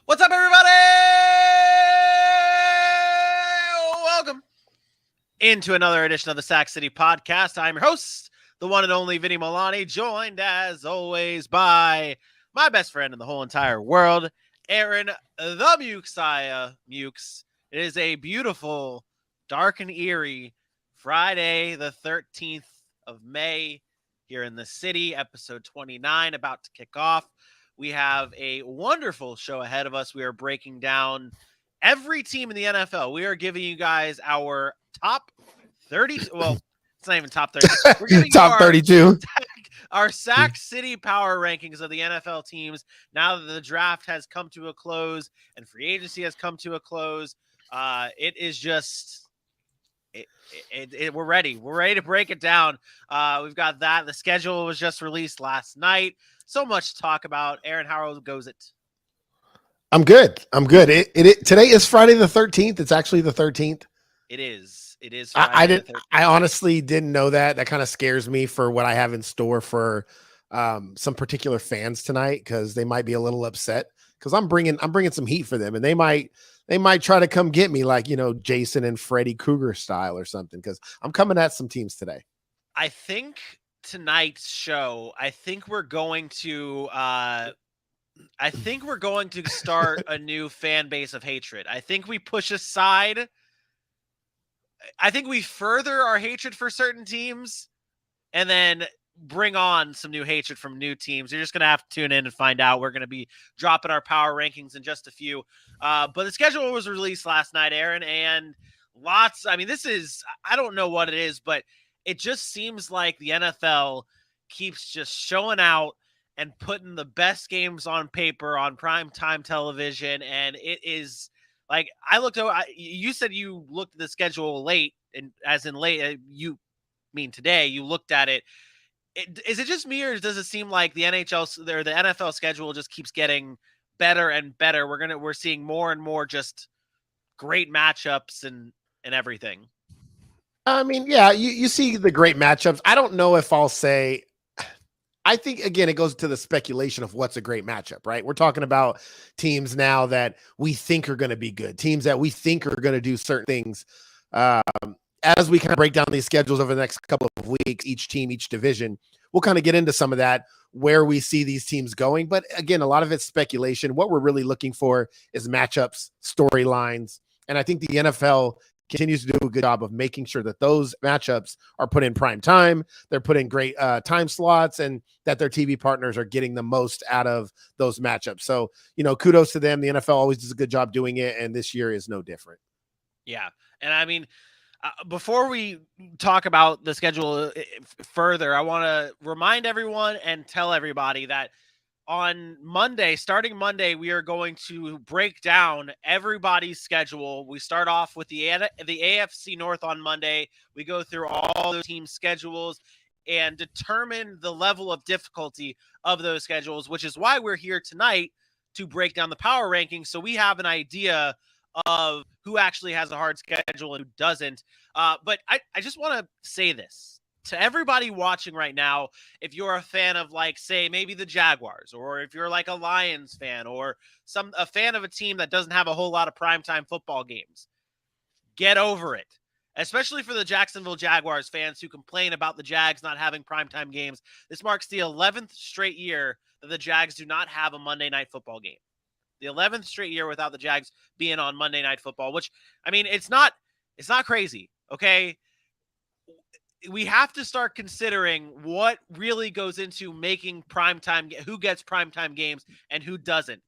What's up, everybody? Welcome into another edition of the Sac City Podcast. I'm your host, the one and only Vinny Milani, joined as always by my best friend in the whole entire world, Aaron the Mukesiah Mukes. It is a beautiful, dark and eerie Friday, the 13th of May here in the city, episode 29 about to kick off. We have a wonderful show ahead of us. We are breaking down every team in the NFL. We are giving you guys our top 30. Well, it's not even top 30. We're giving top you 32. Our Sac City power rankings of the NFL teams now that the draft has come to a close and free agency has come to a close. It is just we're ready. We're ready to break it down. We've got that. The schedule was just released last night. So much to talk about. Aaron, how goes it? I'm good. Today is Friday the 13th. It's actually the 13th. It is. I honestly didn't know that. That kind of scares me for what I have in store for some particular fans tonight, because they might be a little upset because I'm bringing some heat for them, and they might try to come get me, like, Jason and Freddy Krueger style or something, because I'm coming at some teams today. I think tonight's show, I think we're going to start a new fan base of hatred. I think we push aside. I think we further our hatred for certain teams and then bring on some new hatred from new teams. You're just going to have to tune in and find out. We're going to be dropping our power rankings in just a few. But the schedule was released last night, Aaron, and I don't know what it is, but it just seems like the NFL keeps just showing out and putting the best games on paper on primetime television. And it is like, you said you looked at the schedule late, and as in late, you mean today, you looked at it. Is it just me, or does it seem like the NFL schedule just keeps getting better and better? We're seeing more and more just great matchups and everything. I mean, yeah, you see the great matchups. I don't know if I'll say. I think, again, it goes to the speculation of what's a great matchup, right? We're talking about teams now that we think are going to be good, teams that we think are going to do certain things. As we kind of break down these schedules over the next couple of weeks, each team, each division, we'll kind of get into some of that, where we see these teams going. But again, a lot of it's speculation. What we're really looking for is matchups, storylines. And I think the NFL continues to do a good job of making sure that those matchups are put in prime time. They're put in great time slots, and that their TV partners are getting the most out of those matchups. So, kudos to them. The NFL always does a good job doing it, and this year is no different. Yeah. And I mean, before we talk about the schedule further, I want to remind everyone and tell everybody that on Monday, starting Monday, we are going to break down everybody's schedule. We start off with the AFC North on Monday. We go through all the team schedules and determine the level of difficulty of those schedules, which is why we're here tonight to break down the power rankings, so we have an idea of who actually has a hard schedule and who doesn't. But I just want to say this to everybody watching right now. If you're a fan of, like, say, maybe the Jaguars, or if you're like a Lions fan, or a fan of a team that doesn't have a whole lot of primetime football games, get over it. Especially for the Jacksonville Jaguars fans who complain about the Jags not having primetime games. This marks the 11th straight year that the Jags do not have a Monday Night Football game. The 11th straight year without the Jags being on Monday Night Football, which, I mean, it's not crazy, okay? We have to start considering what really goes into making primetime, who gets primetime games and who doesn't.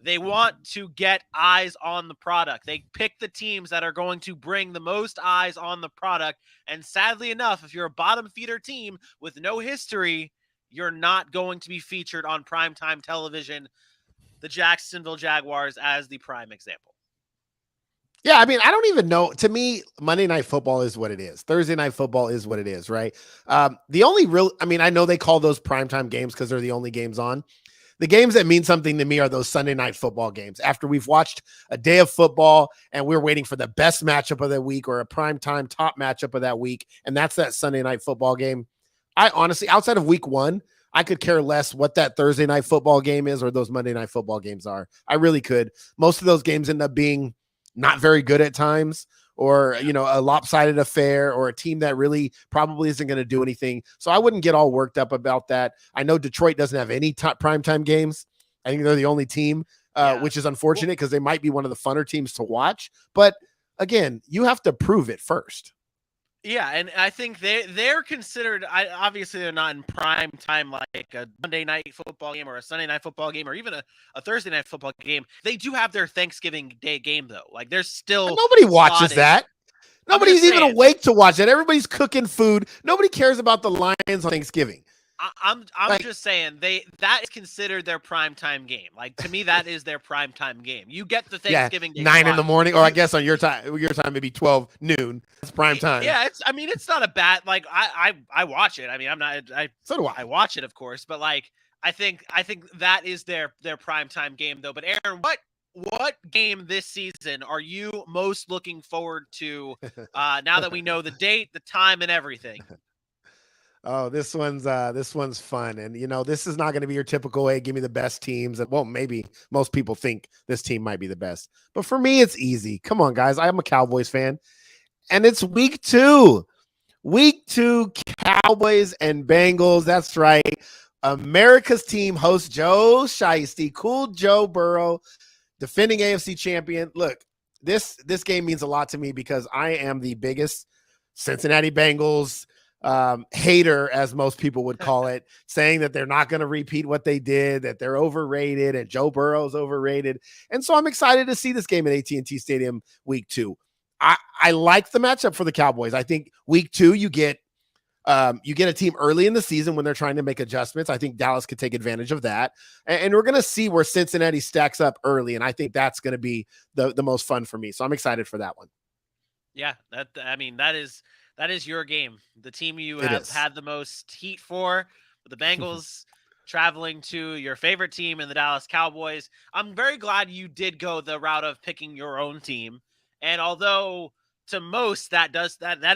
They want to get eyes on the product. They pick the teams that are going to bring the most eyes on the product. And sadly enough, if you're a bottom feeder team with no history, you're not going to be featured on primetime television. The Jacksonville Jaguars as the prime example. Yeah, I mean, I don't even know. To me, Monday Night Football is what it is. Thursday Night Football is what it is, right? The only real, I mean, I know they call those primetime games because they're the only games on. The games that mean something to me are those Sunday Night Football games. After we've watched a day of football and we're waiting for the best matchup of the week, or a primetime top matchup of that week, and that's that Sunday Night Football game. I honestly, outside of week one, I could care less what that Thursday night football game is or those Monday night football games are. I really could. Most of those games end up being not very good at times, or, a lopsided affair, or a team that really probably isn't going to do anything. So I wouldn't get all worked up about that. I know Detroit doesn't have any primetime games. I think they're the only team, which is unfortunate because they might be one of the funner teams to watch. But again, you have to prove it first. Yeah, and I think they're considered. Obviously, they're not in prime time like a Monday night football game or a Sunday night football game or even a Thursday night football game. They do have their Thanksgiving Day game though. Like there's still and nobody watches that. Nobody's even awake to watch it. Everybody's cooking food. Nobody cares about the Lions on Thanksgiving. I'm just saying that is considered their primetime game. Like to me, that is their primetime game. You get the Thanksgiving Day 9 in the morning, or I guess on your time maybe 12 noon. It's prime time. Yeah, it's not a bad, like I watch it. I mean, so do I. I watch it, of course, but like I think that is their primetime game though. But Aaron, what game this season are you most looking forward to now that we know the date, the time, and everything? Oh, this one's fun. And, this is not going to be your typical, hey, give me the best teams. And, well, maybe most people think this team might be the best. But for me, it's easy. Come on, guys. I'm a Cowboys fan. And it's week 2. Week 2, Cowboys and Bengals. That's right. America's team hosts Joe Shiesty, cool Joe Burrow, defending AFC champion. Look, this game means a lot to me because I am the biggest Cincinnati Bengals hater, as most people would call it, saying that they're not going to repeat what they did, that they're overrated, and Joe Burrow's overrated. And so I'm excited to see this game at AT&T Stadium week 2. I like the matchup for the Cowboys. I think week 2 you get a team early in the season when they're trying to make adjustments. I think Dallas could take advantage of that. And we're going to see where Cincinnati stacks up early. And I think that's going to be the most fun for me. So I'm excited for that one. Yeah, that is your game. The team you have had the most heat for, the Bengals traveling to your favorite team in the Dallas Cowboys. I'm very glad you did go the route of picking your own team. And although to most that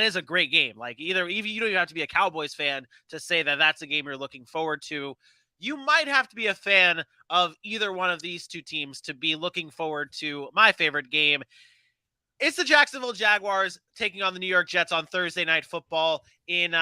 is a great game, like even you don't even have to be a Cowboys fan to say that that's a game you're looking forward to. You might have to be a fan of either one of these two teams to be looking forward to my favorite game. It's the Jacksonville Jaguars taking on the New York Jets on Thursday Night Football in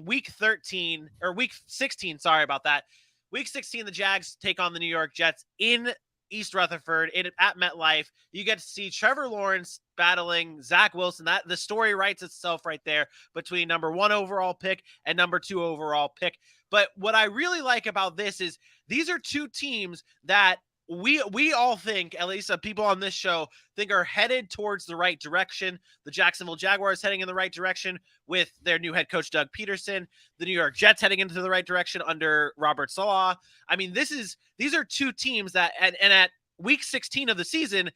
week 13 or week 16. Sorry about that. Week 16, the Jags take on the New York Jets in East Rutherford at MetLife. You get to see Trevor Lawrence battling Zach Wilson. That the story writes itself right there between number 1 overall pick and number 2 overall pick. But what I really like about this is these are two teams that we all think, at least people on this show, think are headed towards the right direction. The Jacksonville Jaguars heading in the right direction with their new head coach, Doug Peterson. The New York Jets heading into the right direction under Robert Saleh. I mean, these are two teams that, and at week 16 of the season,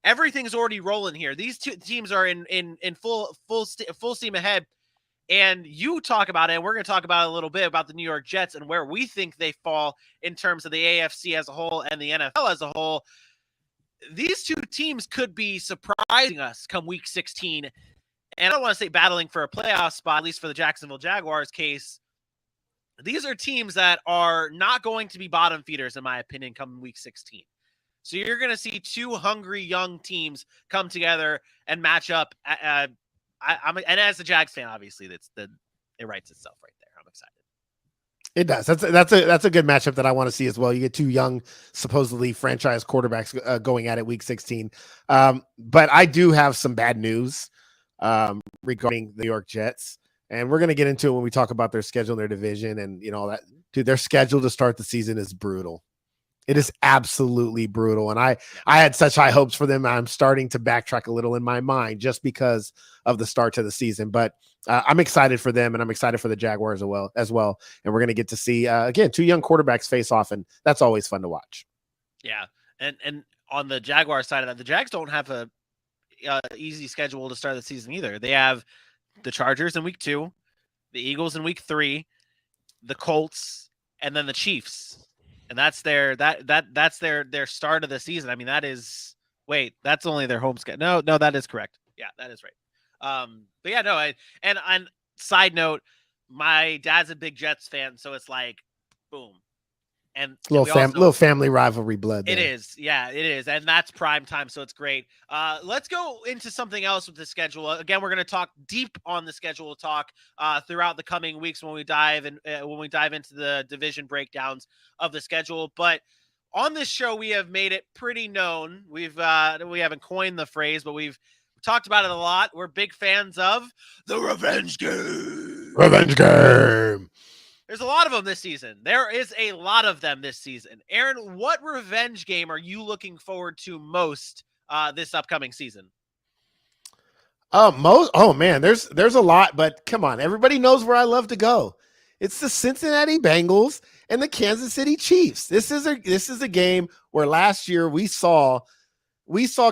everything's already rolling here. These two teams are in full steam ahead. And you talk about it, and we're going to talk about it a little bit about the New York Jets and where we think they fall in terms of the AFC as a whole and the NFL as a whole. These two teams could be surprising us come week 16. And I don't want to say battling for a playoff spot, at least for the Jacksonville Jaguars case. These are teams that are not going to be bottom feeders, in my opinion, come week 16. So you're going to see two hungry young teams come together and match up. I'm and as a Jags fan, obviously, it writes itself right there. I'm excited. It does. That's a good matchup that I want to see as well. You get two young, supposedly franchise quarterbacks going at it week 16. But I do have some bad news regarding the New York Jets, and we're going to get into it when we talk about their schedule and their division and all that. Dude, their schedule to start the season is brutal. It is absolutely brutal. And I had such high hopes for them. I'm starting to backtrack a little in my mind just because of the start to the season. But I'm excited for them, and I'm excited for the Jaguars as well. And we're going to get to see, again, two young quarterbacks face off, and that's always fun to watch. Yeah. And on the Jaguar side of that, the Jags don't have a easy schedule to start the season either. They have the Chargers in week 2, the Eagles in week 3, the Colts, and then the Chiefs. And that's their start of the season. I mean, that's only their home schedule. No, that is correct. Yeah, that is right. But yeah, no, and side note, my dad's a big Jets fan, so it's like Boom. And Little family rivalry blood there. It is. Yeah, it is. And that's prime time, so it's great. Let's go into something else with the schedule. Again, we're going to talk deep on the schedule. We'll talk throughout the coming weeks when we dive into the division breakdowns of the schedule. But on this show, we have made it pretty known. We haven't coined the phrase, but we've talked about it a lot. We're big fans of the revenge game. Revenge game. There's a lot of them this season. There is a lot of them this season. Aaron, what revenge game are you looking forward to most this upcoming season? Oh man, there's a lot, but come on, everybody knows where I love to go. It's the Cincinnati Bengals and the Kansas City Chiefs. This is a game where last year we saw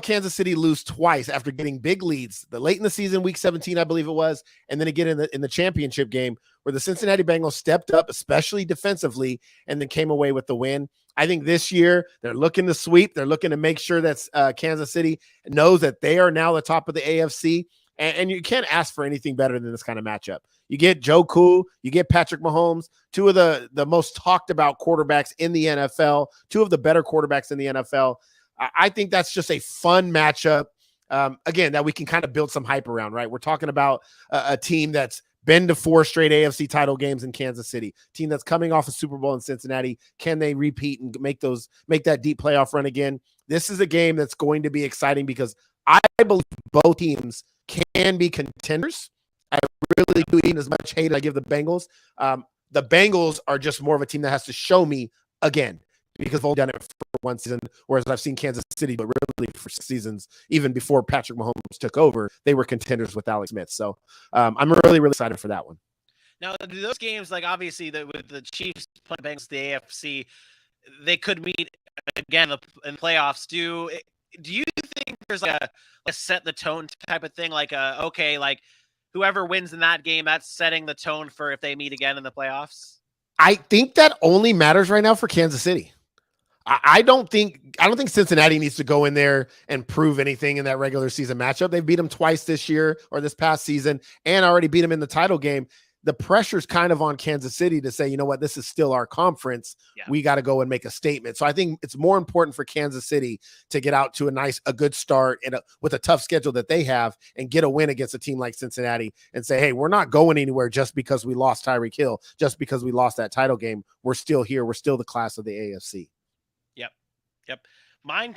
Kansas City lose twice after getting big leads. The late in the season, week 17, I believe it was, and then again in the championship game where the Cincinnati Bengals stepped up, especially defensively, and then came away with the win. I think this year they're looking to sweep. They're looking to make sure that Kansas City knows that they are now the top of the AFC, and you can't ask for anything better than this kind of matchup. You get Joe Cool, you get Patrick Mahomes, two of the most talked about quarterbacks in the NFL, two of the better quarterbacks in the NFL. I think that's just a fun matchup, again, that we can kind of build some hype around, right? We're talking about a team that's been to 4 straight AFC title games in Kansas City, team that's coming off a Super Bowl in Cincinnati. Can they repeat and make that deep playoff run again? This is a game that's going to be exciting because I believe both teams can be contenders. I really do, even as much hate as I give the Bengals. The Bengals are just more of a team that has to show me again, because they've only done it for one season, whereas I've seen Kansas City, but really for seasons, even before Patrick Mahomes took over, they were contenders with Alex Smith. So I'm really, really excited for that one. Now, do those games, like obviously with the Chiefs playing Bengals, the AFC, they could meet again in playoffs. Do you think there's like a set the tone type of thing? Like like whoever wins in that game, that's setting the tone for if they meet again in the playoffs? I think that only matters right now for Kansas City. I don't think Cincinnati needs to go in there and prove anything in that regular season matchup. They've beat them twice this year or this past season and already beat them in the title game. The pressure's kind of on Kansas City to say, you know what, this is still our conference. Yeah. We got to go and make a statement. So I think it's more important for Kansas City to get out to a good start with a tough schedule that they have and get a win against a team like Cincinnati and say, hey, we're not going anywhere just because we lost Tyreek Hill, just because we lost that title game. We're still here. We're still the class of the AFC. Yep. Mine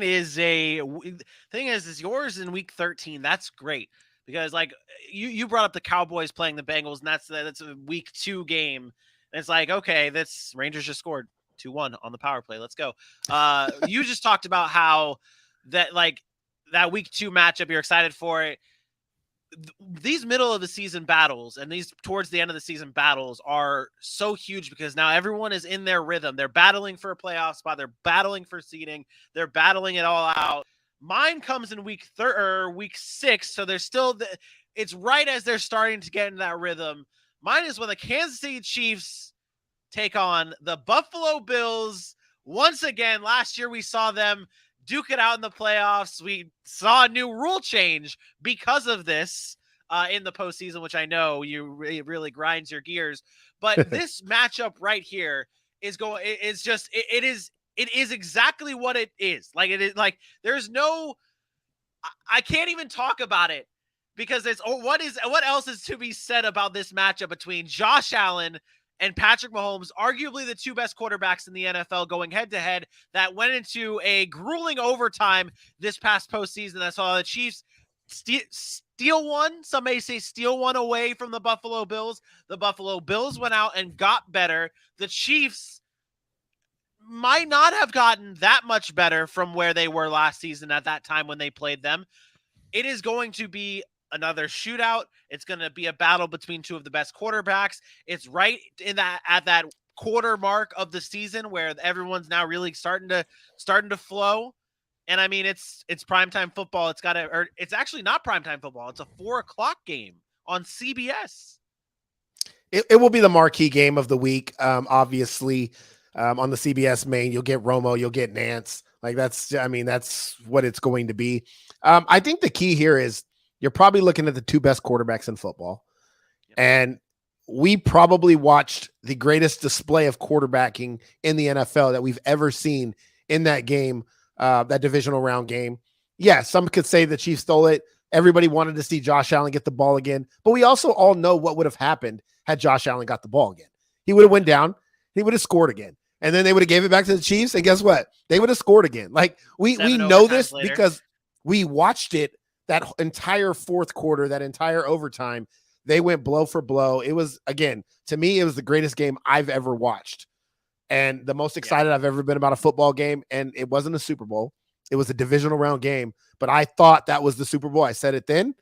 is thing is yours in week 13. That's great because like you brought up the Cowboys playing the Bengals, and that's a week 2 game. And it's like, okay, this Rangers just scored 2-1 on the power play. Let's go. You just talked about how that week 2 matchup, you're excited for it. These middle of the season battles and these towards the end of the season battles are so huge because now everyone is in their rhythm. They're battling for a playoff spot. They're battling for seeding. They're battling it all out. Mine comes in week 6. So there's still it's right as they're starting to get into that rhythm. Mine is when the Kansas City Chiefs take on the Buffalo Bills. Once again, last year we saw them duke it out in the playoffs. We saw a new rule change because of this in the postseason, which I know really grinds your gears. But this matchup right here is exactly what it is. Like it is like there's no, I can't even talk about it because what else is to be said about this matchup between Josh Allen and Patrick Mahomes, arguably the 2 best quarterbacks in the NFL, going head-to-head, that went into a grueling overtime this past postseason. I saw the Chiefs steal one. Some may say steal one away from the Buffalo Bills. The Buffalo Bills went out and got better. The Chiefs might not have gotten that much better from where they were last season at that time when they played them. It is going to be another shootout. It's going to be a battle between 2 of the best quarterbacks. It's right at that quarter mark of the season where everyone's now really starting to flow. And I mean, it's primetime football. It's actually not primetime football. It's a 4:00 game on CBS. It will be the marquee game of the week. Obviously, on the CBS main, you'll get Romo, you'll get Nance. Like that's what it's going to be. I think the key here is you're probably looking at the 2 best quarterbacks in football. Yep. And we probably watched the greatest display of quarterbacking in the NFL that we've ever seen in that game, that divisional round game. Yeah, some could say the Chiefs stole it. Everybody wanted to see Josh Allen get the ball again, but we also all know what would have happened had Josh Allen got the ball again. He would have went down, he would have scored again, and then they would have gave it back to the Chiefs, and guess what? They would have scored again. Like, we know this later, because we watched it that entire fourth quarter, that entire overtime. They went blow for blow. It was, again, to me, it was the greatest game I've ever watched and the most excited I've ever been about a football game. And it wasn't a Super Bowl. It was a divisional round game, but I thought that was the Super Bowl. I said it then.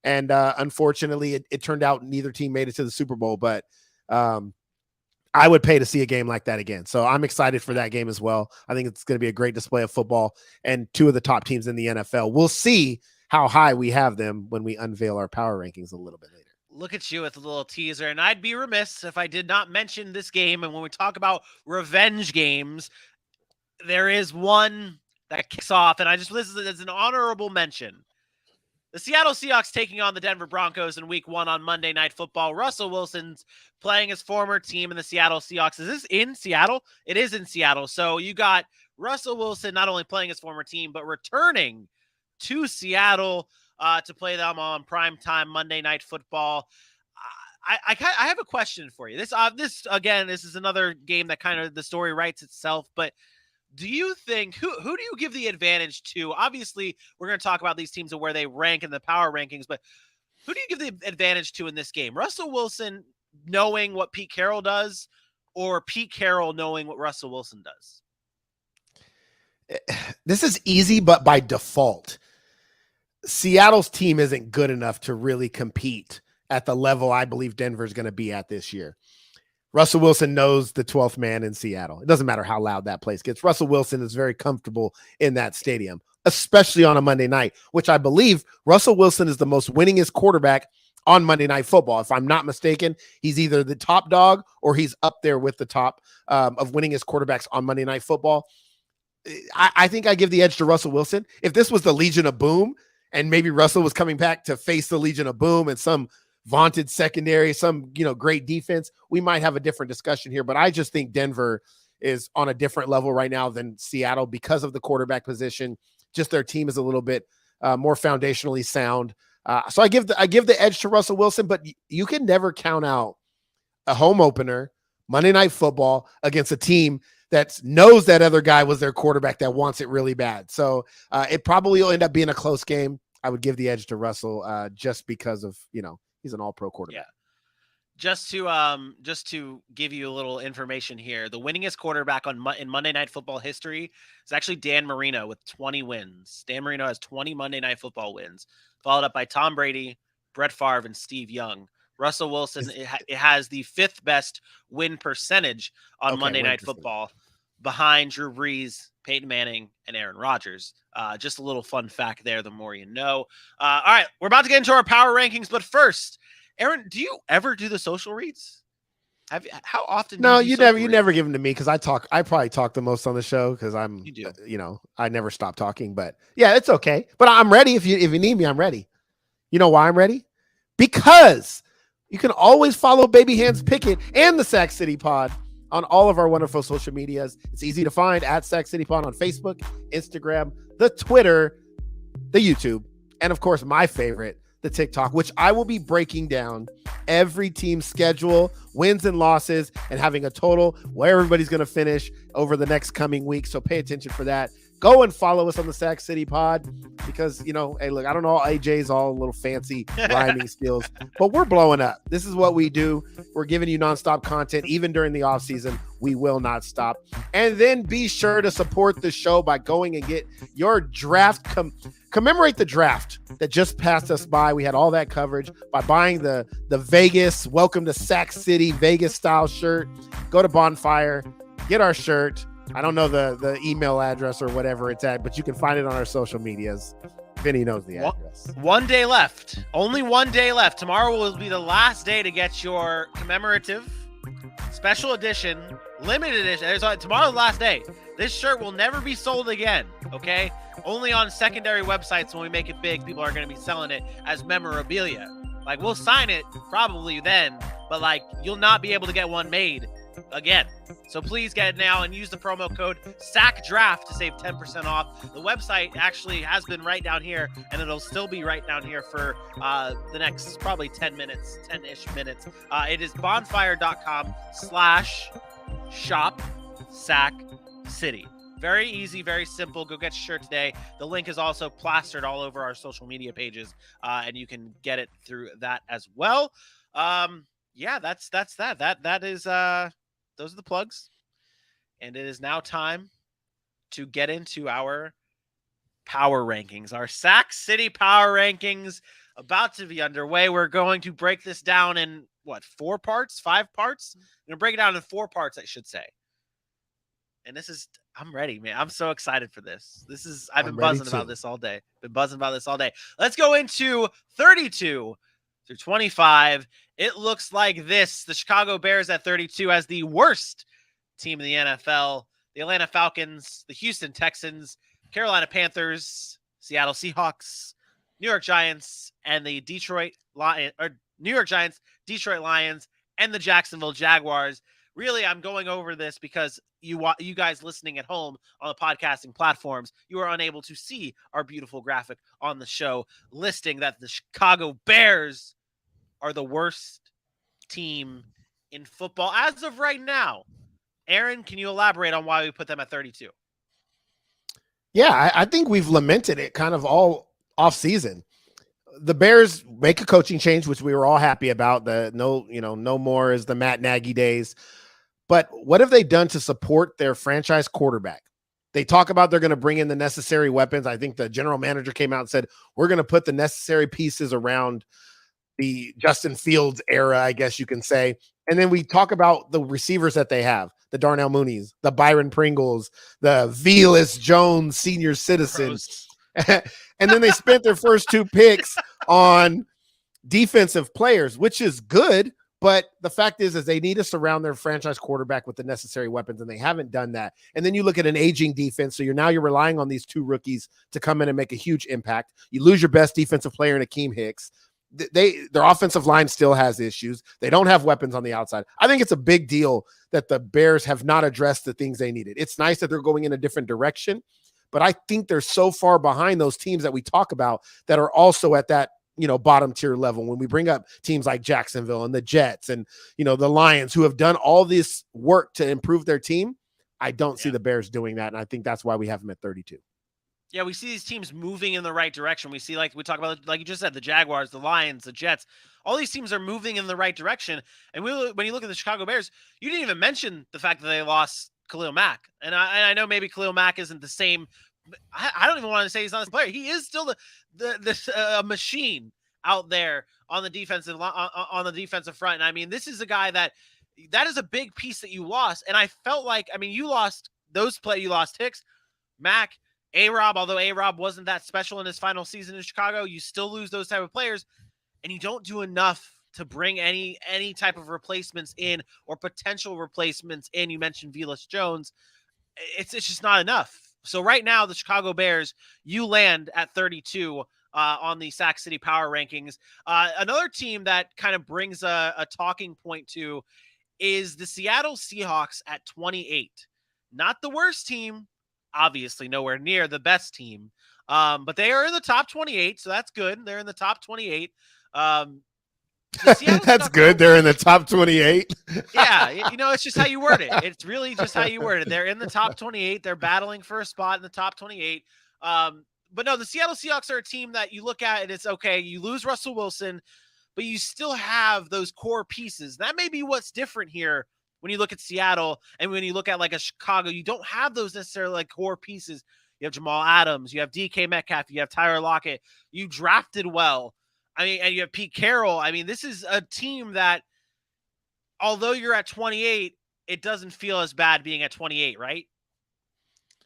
And unfortunately, it turned out neither team made it to the Super Bowl, but I would pay to see a game like that again. So I'm excited for that game as well. I think it's going to be a great display of football and two of the top teams in the NFL. We'll see how high we have them when we unveil our power rankings a little bit later. Look at you with a little teaser, and I'd be remiss if I did not mention this game. And when we talk about revenge games, there is one that kicks off, and this is as an honorable mention. The Seattle Seahawks taking on the Denver Broncos in Week 1 on Monday Night Football. Russell Wilson's playing his former team in the Seattle Seahawks. Is this in Seattle? It is in Seattle. So you got Russell Wilson not only playing his former team, but returning to Seattle to play them on primetime Monday Night Football. I have a question for you. This is another game that kind of the story writes itself, but do you think who do you give the advantage to? Obviously, we're going to talk about these teams and where they rank in the power rankings, but who do you give the advantage to in this game? Russell Wilson knowing what Pete Carroll does, or Pete Carroll knowing what Russell Wilson does? This is easy, but by default, Seattle's team isn't good enough to really compete at the level I believe Denver's going to be at this year. Russell Wilson knows the 12th man in Seattle. It doesn't matter how loud that place gets. Russell Wilson is very comfortable in that stadium, especially on a Monday night, which I believe Russell Wilson is the most winningest quarterback on Monday Night Football. If I'm not mistaken, he's either the top dog or he's up there with the top of winningest quarterbacks on Monday Night Football. I think I give the edge to Russell Wilson. If this was the Legion of Boom, and maybe Russell was coming back to face the Legion of Boom and some vaunted secondary, some, great defense, we might have a different discussion here. But I just think Denver is on a different level right now than Seattle because of the quarterback position. Just their team is a little bit more foundationally sound. So I give the edge to Russell Wilson, but you can never count out a home opener, Monday Night Football, against a team that knows that other guy was their quarterback that wants it really bad. So it probably will end up being a close game. I would give the edge to Russell just because of, he's an all-pro quarterback. Yeah. Just to give you a little information here, the winningest quarterback in Monday Night Football history is actually Dan Marino with 20 wins. Dan Marino has 20 Monday Night Football wins, followed up by Tom Brady, Brett Favre, and Steve Young. Russell Wilson it has the 5th best win percentage on Monday Night Football, behind Drew Brees, Peyton Manning, and Aaron Rodgers. Just a little fun fact there, the more you know. All right, we're about to get into our power rankings, but first, Aaron, do you ever do the social reads? How often? No, you never give them to me because I probably talk the most on the show because I'm, I never stop talking. But yeah, it's okay. But I'm ready if you need me. I'm ready. You know why I'm ready? Because you can always follow Baby Hands Pickett and the Sac City Pod on all of our wonderful social medias. It's easy to find at Sac City Pod on Facebook, Instagram, the Twitter, the YouTube, and of course, my favorite, the TikTok, which I will be breaking down every team's schedule, wins and losses, and having a total where everybody's going to finish over the next coming week. So pay attention for that. Go and follow us on the Sac City Pod because, hey, look, I don't know, AJ's all a little fancy rhyming skills, but we're blowing up. This is what we do. We're giving you nonstop content, even during the off season. We will not stop. And then be sure to support the show by going and get your draft. Commemorate the draft that just passed us by. We had all that coverage by buying the Vegas Welcome to Sac City Vegas style shirt. Go to Bonfire, get our shirt. I don't know the email address or whatever it's at, but you can find it on our social medias. Vinny knows the address. One day left. Only 1 day left. Tomorrow will be the last day to get your commemorative special edition, limited edition. Tomorrow's the last day. This shirt will never be sold again, okay? Only on secondary websites when we make it big, people are going to be selling it as memorabilia. Like, we'll sign it probably then, but but like you'll not be able to get one made again. So please get it now and use the promo code SACDRAFT to save 10% off. The website actually has been right down here, and it'll still be right down here for the next probably 10-ish minutes. It is bonfire.com/shop Sac City. Very easy, very simple. Go get your shirt today. The link is also plastered all over our social media pages, and you can get it through that as well. Yeah, that's that. That is those are the plugs, and it is now time to get into our power rankings. Our Sac City power rankings about to be underway. We're going to break this down in what, 5 parts? I'm gonna break it down in 4 parts, I should say. And this is, I'm ready, man. I'm so excited for this. I've been buzzing about this all day. Let's go into 32 through 25. It looks like this. The Chicago Bears at 32 as the worst team in the NFL. The Atlanta Falcons, the Houston Texans, Carolina Panthers, Seattle Seahawks, New York Giants, and the New York Giants, Detroit Lions, and the Jacksonville Jaguars. Really, I'm going over this because you guys listening at home on the podcasting platforms, you are unable to see our beautiful graphic on the show listing that the Chicago Bears are the worst team in football as of right now. Aaron, can you elaborate on why we put them at 32? Yeah, I think we've lamented it kind of all off season. The Bears make a coaching change, which we were all happy about. No more is the Matt Nagy days. But what have they done to support their franchise quarterback? They talk about they're going to bring in the necessary weapons. I think the general manager came out and said, we're going to put the necessary pieces around the Justin Fields era, I guess you can say. And then we talk about the receivers that they have, the Darnell Mooney's, the Byron Pringles, the Velus Jones senior citizens. And then they spent their first 2 picks on defensive players, which is good. But the fact is they need to surround their franchise quarterback with the necessary weapons, and they haven't done that. And then you look at an aging defense. So you're relying on these 2 rookies to come in and make a huge impact. You lose your best defensive player in Akeem Hicks. Their offensive line still has issues. They don't have weapons on the outside. I think it's a big deal that the Bears have not addressed the things they needed. It's nice that they're going in a different direction, but I think they're so far behind those teams that we talk about that are also at that, bottom tier level. When we bring up teams like Jacksonville and the Jets and, the Lions who have done all this work to improve their team, I don't see the Bears doing that. And I think that's why we have them at 32. Yeah, we see these teams moving in the right direction. We see, like we talk about, like you just said, the Jaguars, the Lions, the Jets. All these teams are moving in the right direction. And when you look at the Chicago Bears, you didn't even mention the fact that they lost Khalil Mack. And I know maybe Khalil Mack isn't the same. I don't even want to say he's not a player. He is still the machine out there on the defensive front. And I mean, this is a guy that is a big piece that you lost. And I felt like, you lost you lost Hicks, Mack, A-Rob, although A-Rob wasn't that special in his final season in Chicago, you still lose those type of players, and you don't do enough to bring any type of replacements in or potential replacements in. You mentioned Velus Jones. It's just not enough. So right now, the Chicago Bears, you land at 32 on the Sac City Power Rankings. Another team that kind of brings a talking point to is the Seattle Seahawks at 28. Not the worst team, obviously nowhere near the best team, but they are in the top 28, so that's good. They're in the top 28. That's good. They're in the top 28. Yeah, it's just how you word it. It's really just how you word it. They're in the top 28. They're battling for a spot in the top 28. But no, the Seattle Seahawks are a team that you look at and it's okay. You lose Russell Wilson, but you still have those core pieces. That may be what's different here when you look at Seattle and when you look at like a Chicago. You don't have those necessarily like core pieces. You have Jamal Adams, you have DK Metcalf, you have Tyler Lockett. You drafted well. And you have Pete Carroll. This is a team that, although you're at 28, it doesn't feel as bad being at 28, right?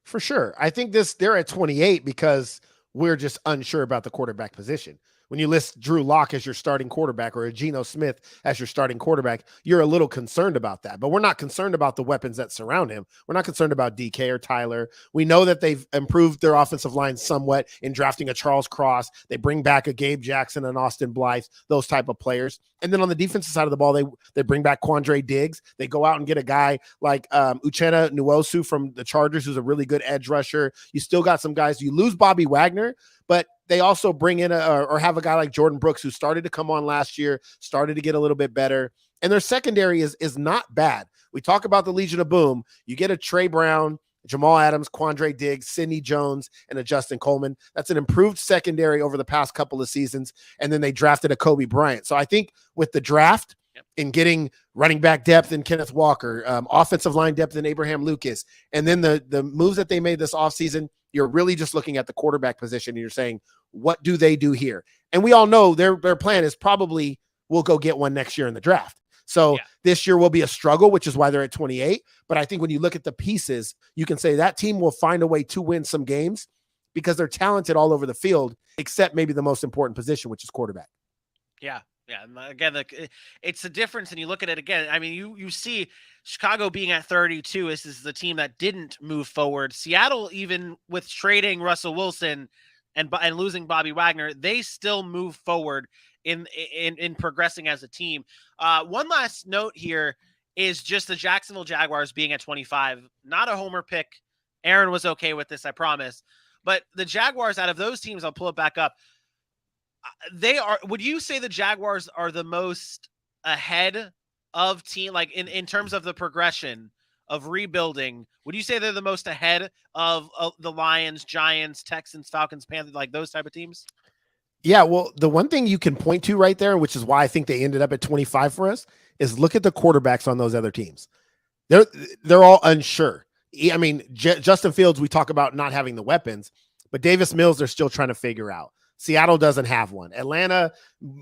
For sure. I think they're at 28 because we're just unsure about the quarterback position. When you list Drew Lock as your starting quarterback or a Geno Smith as your starting quarterback, you're a little concerned about that. But we're not concerned about the weapons that surround him. We're not concerned about DK or Tyler. We know that they've improved their offensive line somewhat in drafting a Charles Cross. They bring back a Gabe Jackson and Austin Blythe, those type of players. And then on the defensive side of the ball, they bring back Quandre Diggs. They go out and get a guy like Uchenna Nwosu from the Chargers, who's a really good edge rusher. You still got some guys. You lose Bobby Wagner, but they also bring in or have a guy like Jordan Brooks, who started to come on last year, started to get a little bit better. And their secondary is not bad. We talk about the Legion of Boom. You get a Trey Brown, Jamal Adams, Quandre Diggs, Sidney Jones, and a Justin Coleman. That's an improved secondary over the past couple of seasons. And then they drafted a Kobe Bryant. So I think with the draft in getting running back depth in Kenneth Walker, offensive line depth in Abraham Lucas, and then the moves that they made this offseason, you're really just looking at the quarterback position and you're saying, what do they do here? And we all know their plan is probably we'll go get one next year in the draft. So this year will be a struggle, which is why they're at 28. But I think when you look at the pieces, you can say that team will find a way to win some games because they're talented all over the field, except maybe the most important position, which is quarterback. Yeah. Yeah. And again, it's a difference. And you look at it again. I mean, you see Chicago being at 32. This is the team that didn't move forward. Seattle, even with trading Russell Wilson and losing Bobby Wagner, they still move forward in progressing as a team. One last note here is just the Jacksonville Jaguars being at 25. Not a homer pick. Aaron was okay with this, I promise. But the Jaguars, out of those teams, I'll pull it back up. They are. Would you say the Jaguars are the most ahead of team, like in terms of the progression of rebuilding? Would you say they're the most ahead of the Lions, Giants, Texans, Falcons, Panthers, like those type of teams? Yeah, well, the one thing you can point to right there, which is why I think they ended up at 25 for us, is look at the quarterbacks on those other teams. They're all unsure. I mean, Justin Fields, we talk about not having the weapons, but Davis Mills, they're still trying to figure out. Seattle doesn't have one. Atlanta,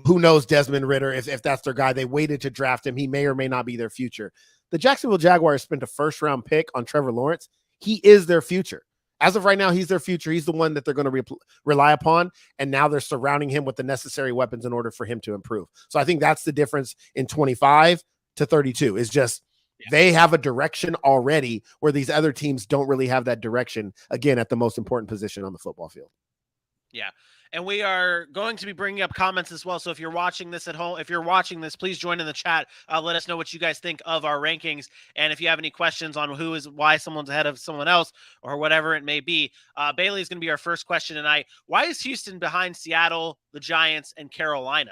who knows Desmond Ridder, if that's their guy. They waited to draft him. He may or may not be their future. The Jacksonville Jaguars spent a first-round pick on Trevor Lawrence. He is their future. As of right now, he's their future. He's the one that they're going to rely upon, and now they're surrounding him with the necessary weapons in order for him to improve. So I think that's the difference in 25 to 32 is just they have a direction already where these other teams don't really have that direction, again, at the most important position on the football field. Yeah. And we are going to be bringing up comments as well. So if you're watching this at home, if you're watching this, please join in the chat. Let us know what you guys think of our rankings. And if you have any questions on why someone's ahead of someone else or whatever it may be, Bailey is going to be our first question tonight. Why is Houston behind Seattle, the Giants, and Carolina?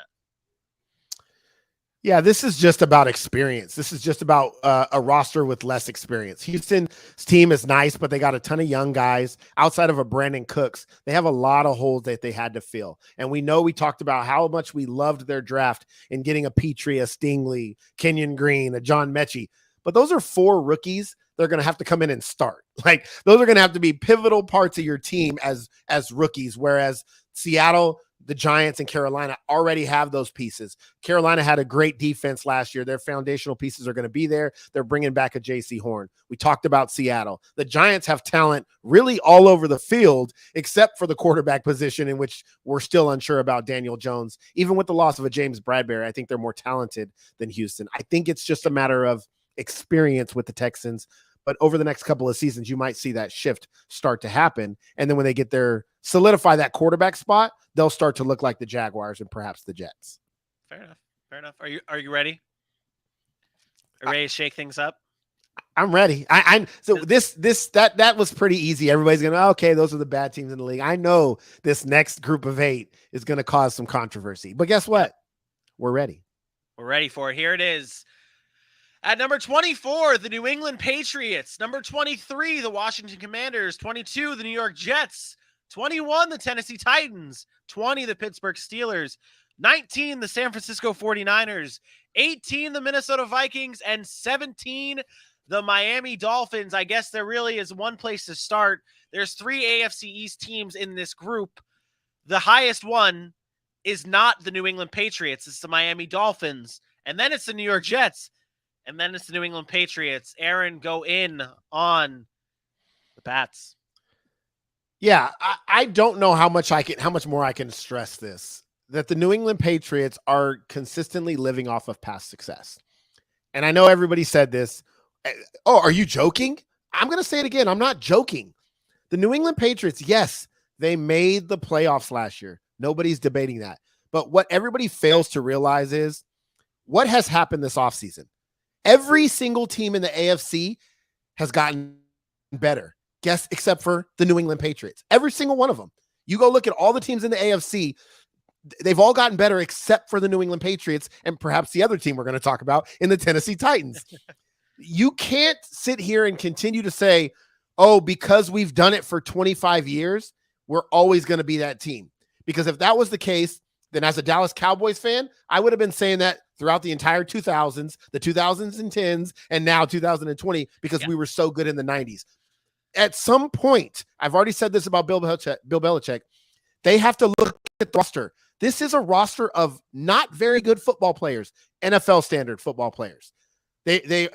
Yeah, this is just about experience. This is just about a roster with less experience. Houston's team is nice, but they got a ton of young guys. Outside of a Brandon Cooks, they have a lot of holes that they had to fill. And we talked about how much we loved their draft in getting a Petrie, a Stingley, Kenyon Green, a John Mechie. But those are 4 rookies. They're going to have to come in and start. Like, those are going to have to be pivotal parts of your team as rookies, whereas Seattle, the Giants, and Carolina already have those pieces. Carolina had a great defense last year. Their foundational pieces are going to be there. They're bringing back a J.C. Horn. We talked about Seattle. The Giants have talent really all over the field, except for the quarterback position, in which we're still unsure about Daniel Jones. Even with the loss of a James Bradbury, I think they're more talented than Houston. I think it's just a matter of experience with the Texans. But over the next couple of seasons, you might see that shift start to happen. And then when they solidify that quarterback spot, they'll start to look like the Jaguars and perhaps the Jets. Fair enough. Fair enough. Are you ready? Are you ready to shake things up? I'm ready. That was pretty easy. Everybody's going to, okay, those are the bad teams in the league. I know this next group of 8 is going to cause some controversy. But guess what? We're ready. We're ready for it. Here it is. At number 24, the New England Patriots. Number 23, the Washington Commanders. 22, the New York Jets. 21, the Tennessee Titans. 20, the Pittsburgh Steelers. 19, the San Francisco 49ers. 18, the Minnesota Vikings. And 17, the Miami Dolphins. I guess there really is one place to start. There's 3 AFC East teams in this group. The highest one is not the New England Patriots. It's the Miami Dolphins. And then it's the New York Jets. And then it's the New England Patriots. Aaron, go in on the Pats. Yeah, I don't know how much more I can stress this. that the New England Patriots are consistently living off of past success. And I know everybody said this. Oh, are you joking? I'm going to say it again. I'm not joking. The New England Patriots, yes, they made the playoffs last year. Nobody's debating that. But what everybody fails to realize is what has happened this offseason. Every single team in the AFC has gotten better, guess, except for the New England Patriots. Every single one of them. You go look at all the teams in the AFC, they've all gotten better except for the New England Patriots and perhaps the other team we're going to talk about in the Tennessee Titans. You can't sit here and continue to say, oh, because we've done it for 25 years, we're always going to be that team. Because if that was the case, then as a Dallas Cowboys fan, I would have been saying that throughout the entire 2000s, the 2010s, and now 2020, because we were so good in the 90s. At some point, I've already said this about Bill Belichick, they have to look at the roster. This is a roster of not very good football players, NFL standard football players. They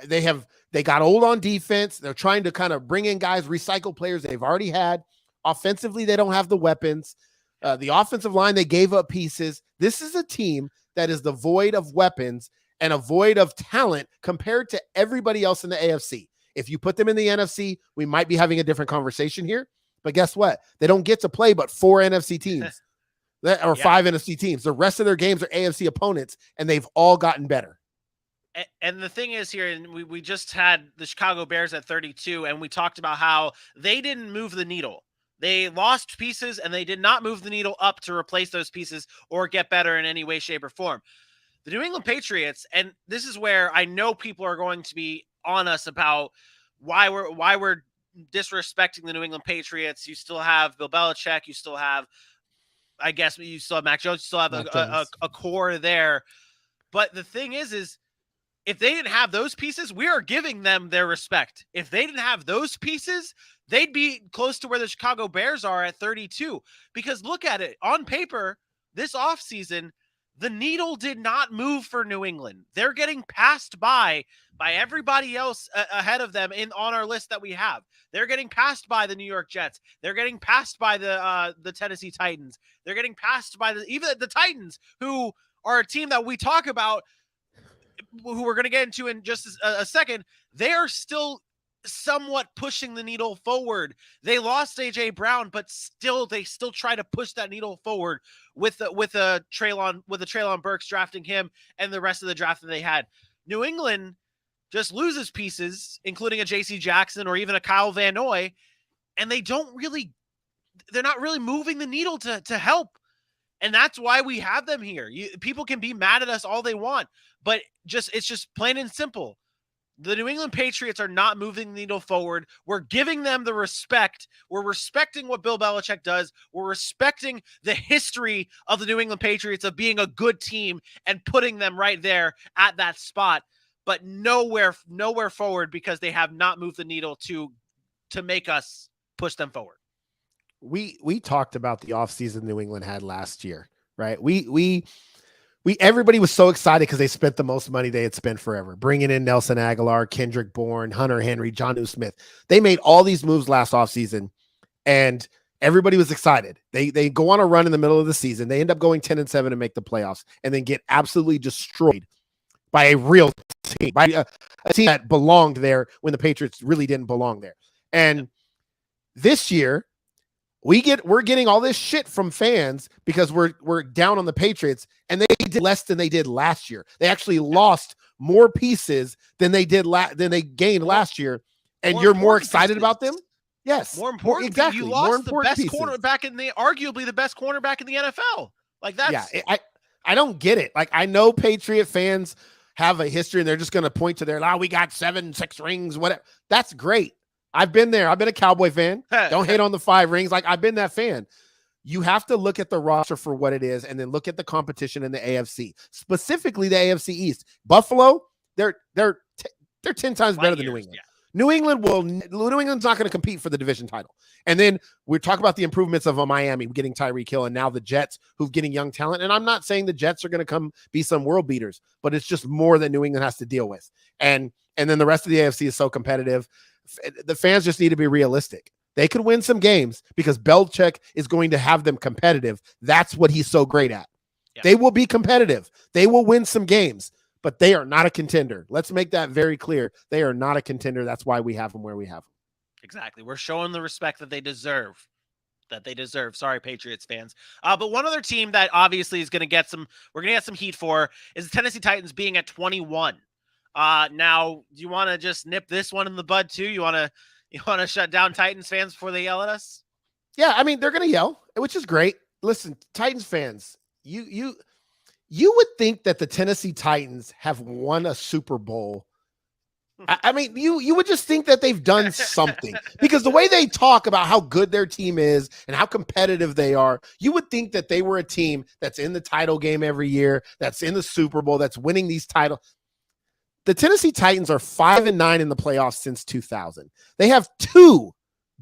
got old on defense. They're trying to kind of bring in guys, recycle players they've already had. Offensively, they don't have the weapons. The offensive line, they gave up pieces. This is a team that is devoid of weapons and a void of talent compared to everybody else in the AFC. If you put them in the NFC, we might be having a different conversation here. But guess what? They don't get to play but 4 NFC teams or 5 NFC teams. The rest of their games are AFC opponents, and they've all gotten better. And the thing is here, and we just had the Chicago Bears at 32, and we talked about how they didn't move the needle. They lost pieces, and they did not move the needle up to replace those pieces or get better in any way, shape, or form. The New England Patriots, and this is where I know people are going to be on us about why we're disrespecting the New England Patriots. You still have Bill Belichick. You still have, I guess, you still have Mac Jones. You still have a core there. But the thing is if they didn't have those pieces, we are giving them their respect. If they didn't have those pieces, they'd be close to where the Chicago Bears are at 32. Because look at it. On paper, this offseason, the needle did not move for New England. They're getting passed by everybody else ahead of them on our list that we have. They're getting passed by the New York Jets. They're getting passed by the Tennessee Titans. They're getting passed by even the Titans, who are a team that we talk about, who we're going to get into in just a second. They are still somewhat pushing the needle forward. They lost AJ Brown, but they still try to push that needle forward with Treylon Burks drafting him and the rest of the draft that they had. New England just loses pieces, including a JC Jackson or even a Kyle Van Noy, and they're not really moving the needle to help. And that's why we have them here. People can be mad at us all they want, but it's just plain and simple. The New England Patriots are not moving the needle forward. We're giving them the respect. We're respecting what Bill Belichick does. We're respecting the history of the New England Patriots of being a good team and putting them right there at that spot, but nowhere forward, because they have not moved the needle to make us push them forward. We talked about the offseason New England had last year, right? Everybody was so excited because they spent the most money they had spent forever, bringing in Nelson Aguilar, Kendrick Bourne, Hunter Henry, Jonnu Smith. They made all these moves last offseason, and everybody was excited. They go on a run in the middle of the season. They end up going 10-7 and make the playoffs, and then get absolutely destroyed by a real team, by a team that belonged there when the Patriots really didn't belong there. And this year, we're getting all this shit from fans because we're down on the Patriots, and they did less than they did last year. They actually lost more pieces than they did than they gained last year, and you're more excited about them. Yes, more important. Exactly, you lost the best cornerback arguably the best cornerback in the NFL. Like that's I don't get it. Like, I know Patriot fans have a history, and they're just going to point to we got 7-6 rings, whatever. That's great. I've been there. I've been a Cowboy fan. Don't hate on the 5 rings. Like, I've been that fan. You have to look at the roster for what it is, and then look at the competition in the AFC, specifically the AFC East. Buffalo, they're 10 times better than New England. Yeah. New England's not going to compete for the division title. And then we talk about the improvements of Miami getting Tyreek Hill, and now the Jets who've getting young talent. And I'm not saying the Jets are going to come be some world beaters, but it's just more than New England has to deal with. And then the rest of the AFC is so competitive. The fans just need to be realistic. They could win some games because Belichick is going to have them competitive. That's what he's so great at. Yeah. They will be competitive. They will win some games, but they are not a contender. Let's make that very clear. They are not a contender. That's why we have them where we have them. Exactly. We're showing the respect that they deserve. Sorry, Patriots fans. But one other team that obviously is going to get we're going to get some heat for is the Tennessee Titans being at 21. Now, do you want to just nip this one in the bud too? You want to shut down Titans fans before they yell at us? Yeah, I mean, they're going to yell, which is great. Listen, Titans fans, you would think that the Tennessee Titans have won a Super Bowl. I mean, you would just think that they've done something, because the way they talk about how good their team is and how competitive they are, you would think that they were a team that's in the title game every year, that's in the Super Bowl, that's winning these titles. The Tennessee Titans are 5-9 in the playoffs since 2000. They have 2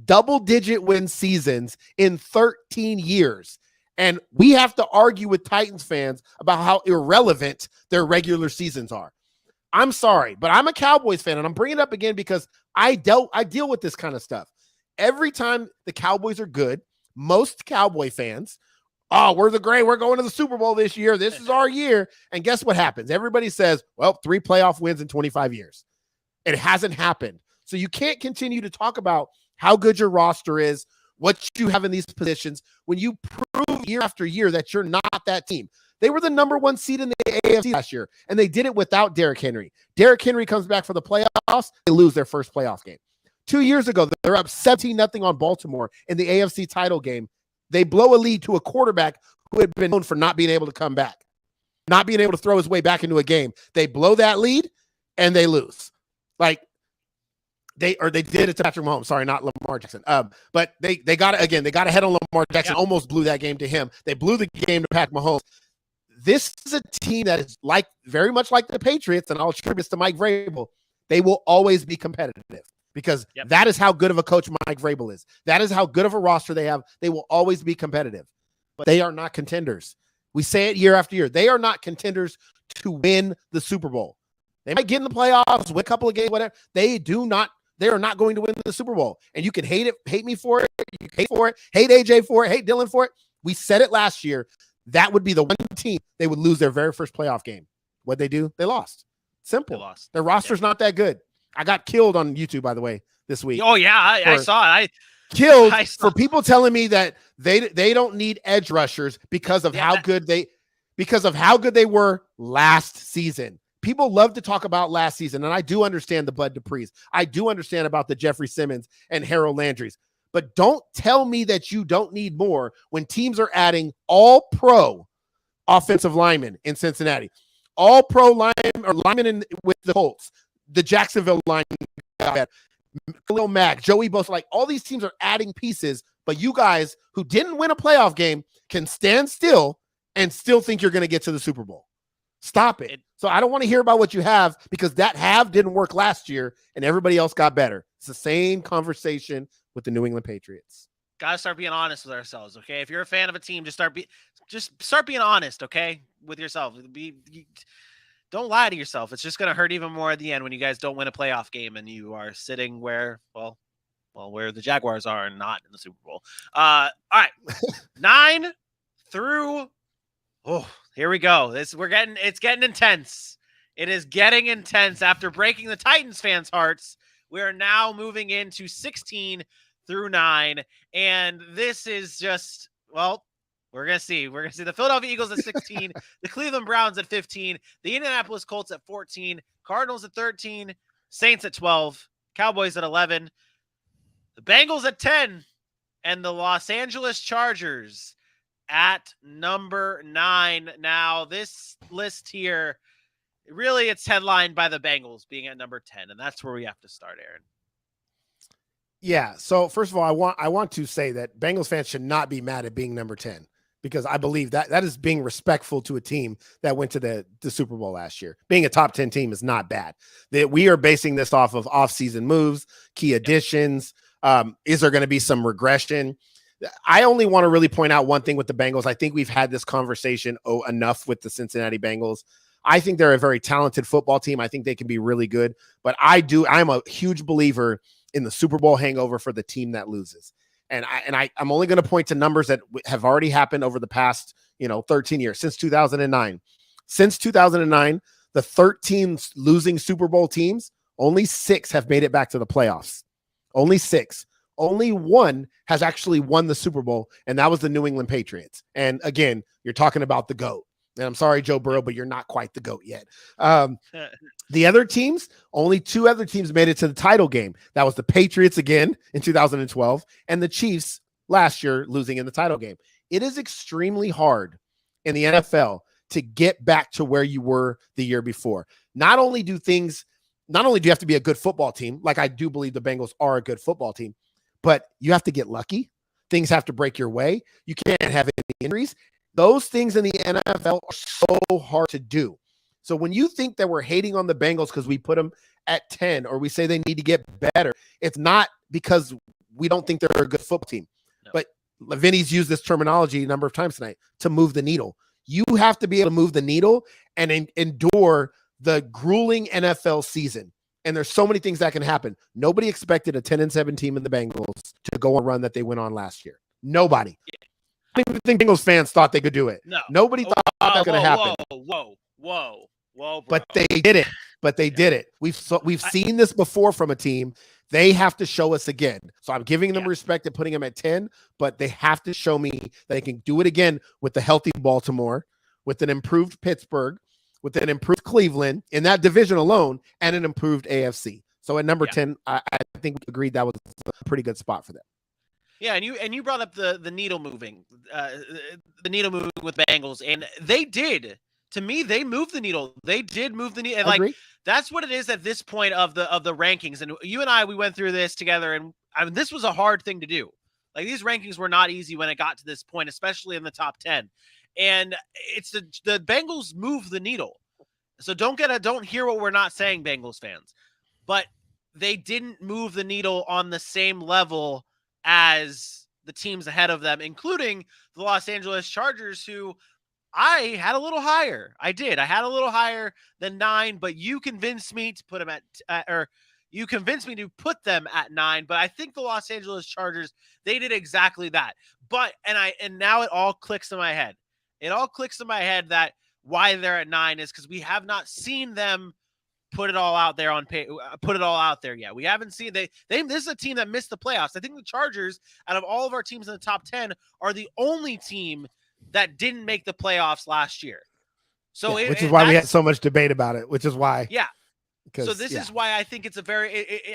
double-digit win seasons in 13 years. And we have to argue with Titans fans about how irrelevant their regular seasons are. I'm sorry, but I'm a Cowboys fan, and I'm bringing it up again because I deal with this kind of stuff. Every time the Cowboys are good, most Cowboy fans, we're going to the Super Bowl this year. This is our year. And guess what happens? Everybody says, well, 3 playoff wins in 25 years. It hasn't happened. So you can't continue to talk about how good your roster is, what you have in these positions, when you prove year after year that you're not that team. They were the number 1 seed in the AFC last year, and they did it without Derrick Henry. Derrick Henry comes back for the playoffs. They lose their first playoff game. 2 years ago, they're up 17-0 on Baltimore in the AFC title game. They blow a lead to a quarterback who had been known for not being able to come back, not being able to throw his way back into a game. They blow that lead, and they lose. Like, they did it to Patrick Mahomes. Sorry, not Lamar Jackson. But they got it again. They got ahead on Lamar Jackson, almost blew that game to him. They blew the game to Patrick Mahomes. This is a team that is very much like the Patriots, and I'll attribute this to Mike Vrabel. They will always be competitive because that is how good of a coach Mike Vrabel is. That is how good of a roster they have. They will always be competitive, but they are not contenders. We say it year after year. They are not contenders to win the Super Bowl. They might get in the playoffs, win a couple of games, whatever. They are not going to win the Super Bowl. And you can hate me for it. You can hate for it. Hate AJ for it. Hate Dylan for it. We said it last year. That would be the one team they would lose their very first playoff game. What'd they do? They lost. Simple. They lost. Their roster's not that good. I got killed on YouTube, by the way, this week. Oh, yeah. I saw it. Killed for people telling me that they don't need edge rushers because of how good they were last season. People love to talk about last season, and I do understand the Bud Duprees. I do understand about the Jeffrey Simmons and Harold Landry's. But don't tell me that you don't need more when teams are adding all-pro offensive linemen in Cincinnati, all-pro linemen with the Colts, the Jacksonville line, Khalil Mack, Joey Bosa, like all these teams are adding pieces, but you guys who didn't win a playoff game can stand still and still think you're going to get to the Super Bowl. Stop it. So I don't want to hear about what you have, because that didn't work last year and everybody else got better. It's the same conversation with the New England Patriots. Gotta start being honest with ourselves, okay? If you're a fan of a team, just start being honest, okay, with yourself. Don't lie to yourself. It's just gonna hurt even more at the end when you guys don't win a playoff game and you are sitting where the Jaguars are and not in the Super Bowl. All right, 9 through. Oh, here we go. It's getting intense. It is getting intense after breaking the Titans fans' hearts. We are now moving into 16 through 9, and this is just, well, we're going to see. We're going to see the Philadelphia Eagles at 16, the Cleveland Browns at 15, the Indianapolis Colts at 14, Cardinals at 13, Saints at 12, Cowboys at 11, the Bengals at 10, and the Los Angeles Chargers at number 9. Now, this list here, really, it's headlined by the Bengals being at number 10, and that's where we have to start, Aaron. Yeah. So first of all, I want to say that Bengals fans should not be mad at being number 10, because I believe that is being respectful to a team that went to the Super Bowl last year. Being a top 10 team is not bad. That we are basing this off of offseason moves, key additions. Is there going to be some regression? I only want to really point out one thing with the Bengals. I think we've had this conversation enough with the Cincinnati Bengals. I think they're a very talented football team. I think they can be really good, but I'm a huge believer in the Super Bowl hangover for the team that loses. I'm only going to point to numbers that have already happened over the past, 13 years, since 2009. Since 2009, the 13 losing Super Bowl teams, only 6 have made it back to the playoffs. Only 6. Only 1 has actually won the Super Bowl, and that was the New England Patriots. And again, you're talking about the GOAT. And I'm sorry, Joe Burrow, but you're not quite the GOAT yet. The other teams, only 2 other teams made it to the title game. That was the Patriots again in 2012 and the Chiefs last year losing in the title game. It is extremely hard in the NFL to get back to where you were the year before. Not only do you have to be a good football team, like I do believe the Bengals are a good football team, but you have to get lucky. Things have to break your way. You can't have any injuries. Those things in the NFL are so hard to do. So when you think that we're hating on the Bengals because we put them at 10 or we say they need to get better, it's not because we don't think they're a good football team. No. But Vinny's used this terminology a number of times tonight, to move the needle. You have to be able to move the needle and endure the grueling NFL season. And there's so many things that can happen. Nobody expected a 10-7 team in the Bengals to go on a run that they went on last year. Nobody. Yeah. I don't even think Bengals fans thought they could do it. No. Nobody thought that was going to happen. Whoa, bro. But they did it. Did it. We've seen this before from a team. They have to show us again. So I'm giving them respect and putting them at 10, but they have to show me that they can do it again with the healthy Baltimore, with an improved Pittsburgh, with an improved Cleveland in that division alone, and an improved AFC. So at number 10, I think we agreed that was a pretty good spot for them. Yeah, and you brought up the needle moving, with Bengals, and they did. To me, they moved the needle. They did move the needle. Like, that's what it is at this point of the rankings. And you and I, we went through this together, and this was a hard thing to do. Like, these rankings were not easy when it got to this point, especially in the top 10. And it's the Bengals moved the needle. So don't hear what we're not saying, Bengals fans. But they didn't move the needle on the same level as the teams ahead of them, including the Los Angeles Chargers, who I had a little higher. I did. I had a little higher than 9, but you convinced me to put them you convinced me to put them at 9. But I think the Los Angeles Chargers, they did exactly that. But and now it all clicks in my head. It all clicks in my head that why they're at 9 is because we have not seen them put it all out there yet. We haven't seen this is a team that missed the playoffs. I think the Chargers, out of all of our teams in the top 10, are the only team that didn't make the playoffs last year. So which is why we had so much debate about it, which is why. Yeah. So this is why I think it's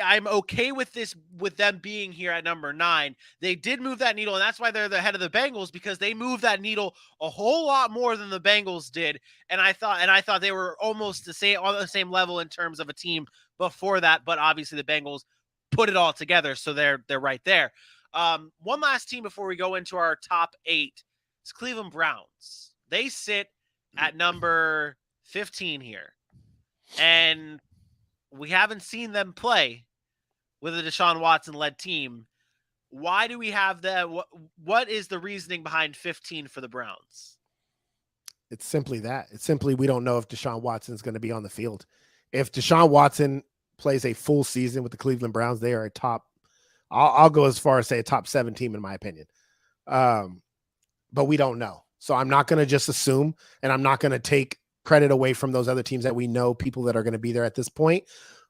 I'm okay with this, with them being here at number 9. They did move that needle, and that's why they're the head of the Bengals, because they moved that needle a whole lot more than the Bengals did. And I thought they were almost on the same level in terms of a team before that, but obviously the Bengals put it all together, so they're right there. One last team before we go into our top 8 is Cleveland Browns. They sit at number 15 here. And we haven't seen them play with a Deshaun Watson-led team. Why do we have that? What is the reasoning behind 15 for the Browns? It's simply that. It's simply we don't know if Deshaun Watson is going to be on the field. If Deshaun Watson plays a full season with the Cleveland Browns, they are a top, I'll go as far as say a top 7 team in my opinion. But we don't know. So I'm not going to just assume, and I'm not going to take credit away from those other teams that we know, people that are going to be there at this point.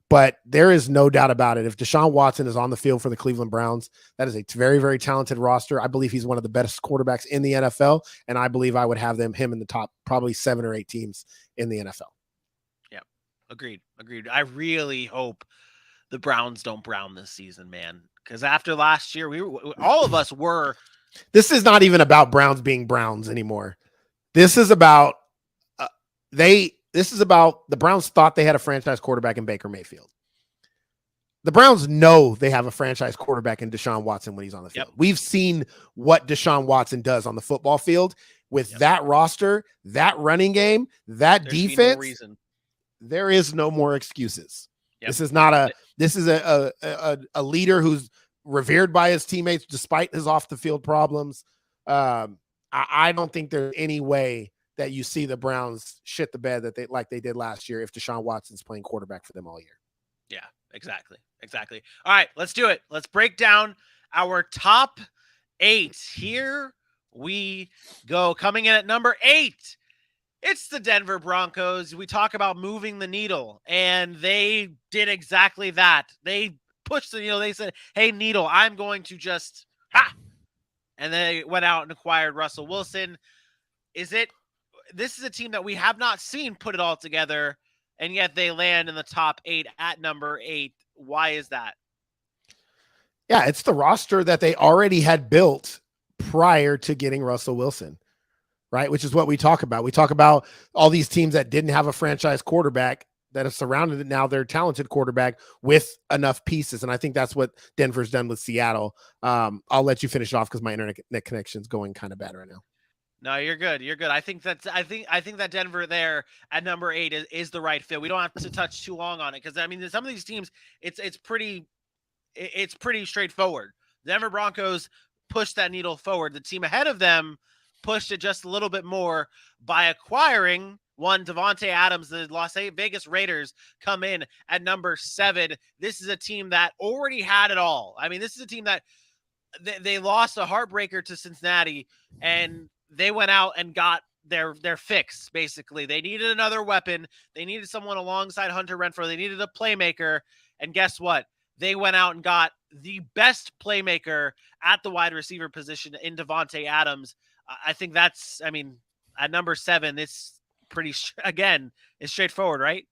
But there is no doubt about it. If Deshaun Watson is on the field for the Cleveland Browns, that is a very, very talented roster. I believe he's one of the best quarterbacks in the NFL, and I believe I would have him in the top probably 7 or 8 teams in the NFL. Yeah, agreed. I really hope the Browns don't brown this season, man, because after last year, all of us were. This is not even about Browns being Browns anymore. This is about the Browns thought they had a franchise quarterback in Baker Mayfield. The Browns know they have a franchise quarterback in Deshaun Watson when he's on the field. Yep. We've seen what Deshaun Watson does on the football field with that roster, that running game, that defense. There is no more excuses. Yep. This is a leader who's revered by his teammates despite his off the field problems. I don't think there's any way that you see the Browns shit the bed that they did last year if Deshaun Watson's playing quarterback for them all year. Yeah, exactly. All right, let's do it. Let's break down our top 8. Here we go. Coming in at number 8, it's the Denver Broncos. We talk about moving the needle, and they did exactly that. They pushed the needle. They said, hey, needle, I'm going to just, ha! And they went out and acquired Russell Wilson. This is a team that we have not seen put it all together, and yet they land in the top 8 at number 8. Why is that? Yeah, it's the roster that they already had built prior to getting Russell Wilson, right? Which is what we talk about. We talk about all these teams that didn't have a franchise quarterback that have surrounded now their talented quarterback with enough pieces. And I think that's what Denver's done with Seattle. I'll let you finish it off because my internet connection is going kind of bad right now. No, you're good. You're good. I think that Denver there at number 8 is the right fit. We don't have to touch too long on it because I mean some of these teams it's pretty straightforward. Denver Broncos pushed that needle forward. The team ahead of them pushed it just a little bit more by acquiring one Davante Adams. The Las Vegas Raiders come in at number 7. This is a team that already had it all. I mean, this is a team that they lost a heartbreaker to Cincinnati, and they went out and got their fix, basically. They needed another weapon. They needed someone alongside Hunter Renfrow. They needed a playmaker. And guess what? They went out and got the best playmaker at the wide receiver position in Davante Adams. I think that's, I mean, at number 7, it's pretty, again, it's straightforward, right?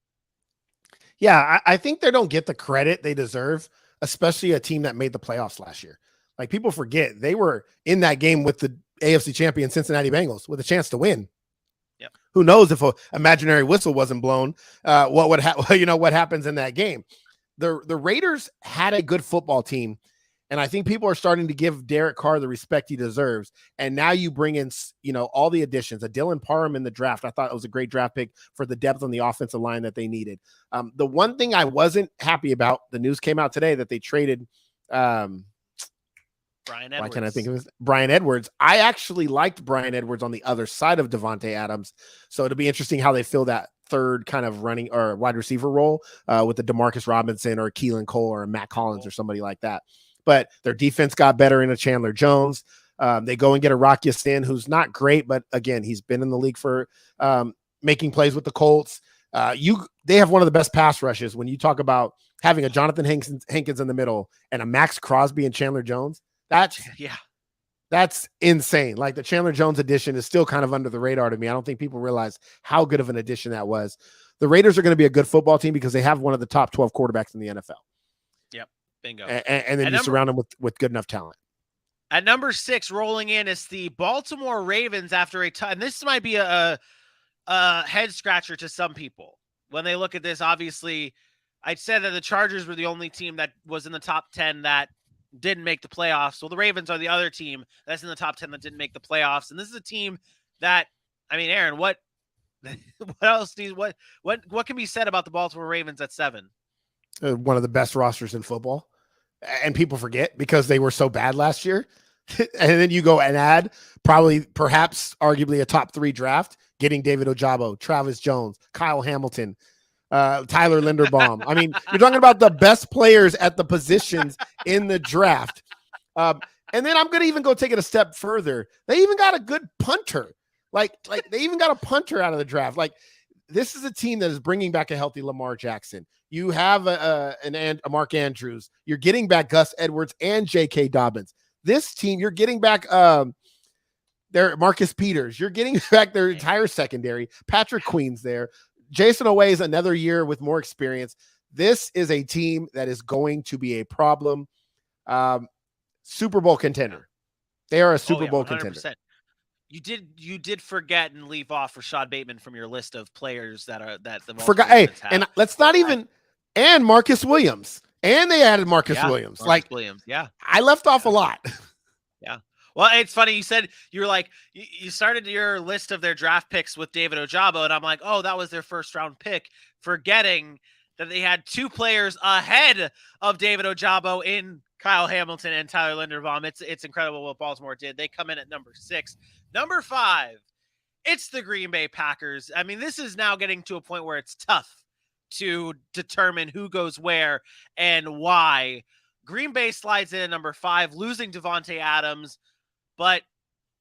Yeah, I think they don't get the credit they deserve, especially a team that made the playoffs last year. Like, people forget they were in that game with the AFC champion Cincinnati Bengals with a chance to win. Yep. Who knows if an imaginary whistle wasn't blown, what would what happens in that game? The Raiders had a good football team, and I think people are starting to give Derek Carr the respect he deserves. And now you bring in, all the additions. A Dylan Parham in the draft. I thought it was a great draft pick for the depth on the offensive line that they needed. The one thing I wasn't happy about, the news came out today that they traded Brian Edwards. Why can't I think of his Brian Edwards? I actually liked Brian Edwards on the other side of Davante Adams. So it'll be interesting how they fill that third kind of running or wide receiver role with the DeMarcus Robinson or Keelan Cole or Matt Collins or somebody like that. But their defense got better in a Chandler Jones. They go and get a Rock Ya-Sin, who's not great, but again, he's been in the league for making plays with the Colts. They have one of the best pass rushes when you talk about having a Jonathan Hankins in the middle and a Max Crosby and Chandler Jones. That's insane. Like, the Chandler Jones addition is still kind of under the radar to me. I don't think people realize how good of an addition that was. The Raiders are going to be a good football team because they have one of the top 12 quarterbacks in the NFL. Yep. Bingo. And then you surround them with good enough talent. At number 6, rolling in, is the Baltimore Ravens after a time. This might be a head scratcher to some people when they look at this. Obviously, I'd said that the Chargers were the only team that was in the top 10 that didn't make the playoffs. Well, the Ravens are the other team that's in the top 10 that didn't make the playoffs. And this is a team that, I mean, Aaron, what else what can be said about the Baltimore Ravens at 7? One of the best rosters in football. And people forget because they were so bad last year. And then you go and add perhaps arguably a top 3 draft, getting David Ojabo, Travis Jones, Kyle Hamilton, Tyler Linderbaum. I mean, you're talking about the best players at the positions in the draft. And then I'm going to even go take it a step further. They even got a good punter. Like they even got a punter out of the draft. Like, this is a team that is bringing back a healthy Lamar Jackson. You have a Mark Andrews. You're getting back Gus Edwards and J.K. Dobbins. This team, you're getting back their Marcus Peters. You're getting back their entire secondary. Patrick Queen's there. Jason Oweh is another year with more experience. This is a team that is going to be a problem. Super Bowl contender. They are a Super Bowl 100%. Contender. You did forget and leave off Rashad Bateman from your list of players that the forgot. Hey, and let's not even and Marcus Williams. And they added Marcus Williams. Williams. Yeah. I left off a lot. Yeah. Well, it's funny. You said you were like, you started your list of their draft picks with David Ojabo. And I'm like, oh, that was their first round pick, forgetting that they had 2 players ahead of David Ojabo in Kyle Hamilton and Tyler Linderbaum. It's incredible what Baltimore did. They come in at number 6. Number 5, it's the Green Bay Packers. I mean, this is now getting to a point where it's tough to determine who goes where and why. Green Bay slides in at number 5, losing Davante Adams. but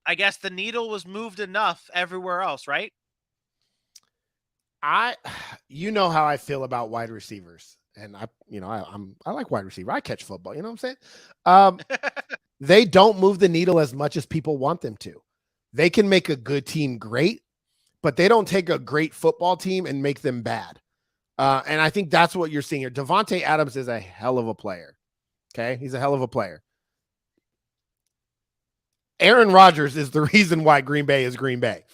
I guess the needle was moved enough everywhere else, right? You know how I feel about wide receivers, and I like wide receiver. I catch football. You know what I'm saying? They don't move the needle as much as people want them to. They can make a good team great, but they don't take a great football team and make them bad. And I think that's what you're seeing here. Devontae Adams is a hell of a player. Okay, he's a hell of a player. Aaron Rodgers is the reason why Green Bay is Green Bay.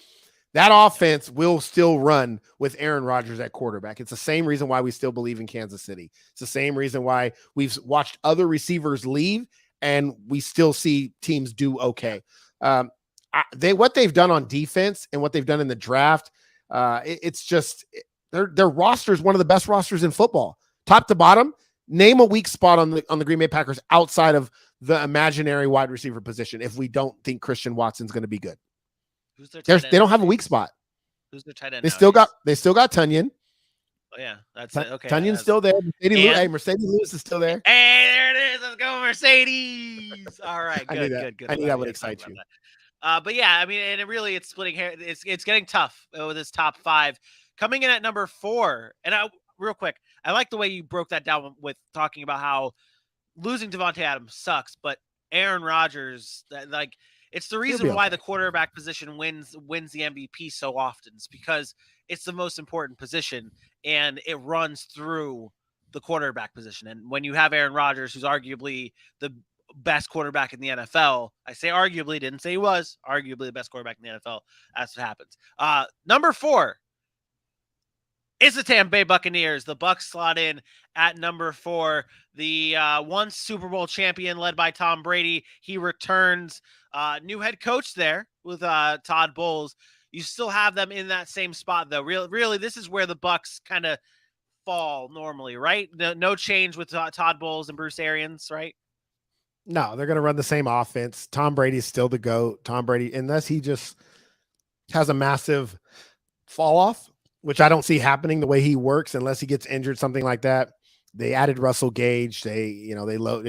That offense will still run with Aaron Rodgers at quarterback. It's the same reason why we still believe in Kansas City. It's the same reason why we've watched other receivers leave and we still see teams do okay. What they've done on defense and what they've done in the draft, it's just their roster is one of the best rosters in football, top to bottom. Name a weak spot on the Green Bay Packers outside of the imaginary wide receiver position if we don't think Christian Watson's going to be good. Who's their tight end? They don't have a weak spot. Who's their tight end? They still got Tunyon. Oh yeah, that's it. Okay, Tunyon's still there. Mercedes Lewis is still there. Hey, there it is. Let's go, Mercedes. All right, good. I knew that would excite you. But yeah, I mean, and it's splitting hair. It's getting tough with this top 5 coming in at number 4. And real quick, I like the way you broke that down with talking about how losing Devontae Adams sucks, but Aaron Rodgers, it's the reason why the quarterback position wins the MVP so often. It's because it's the most important position and it runs through the quarterback position. And when you have Aaron Rodgers, who's arguably the best quarterback in the NFL, I say arguably, didn't say he was, arguably the best quarterback in the NFL, that's what happens. Number 4 is the Tampa Bay Buccaneers. The Bucs slot in at number 4. The once Super Bowl champion led by Tom Brady. He returns. New head coach there with Todd Bowles. You still have them in that same spot, though. Really, this is where the Bucs kind of fall normally, right? No change with Todd Bowles and Bruce Arians, right? No, they're going to run the same offense. Tom Brady's still the GOAT. Tom Brady, unless he just has a massive fall off, which I don't see happening the way he works unless he gets injured, something like that. They added Russell Gage. They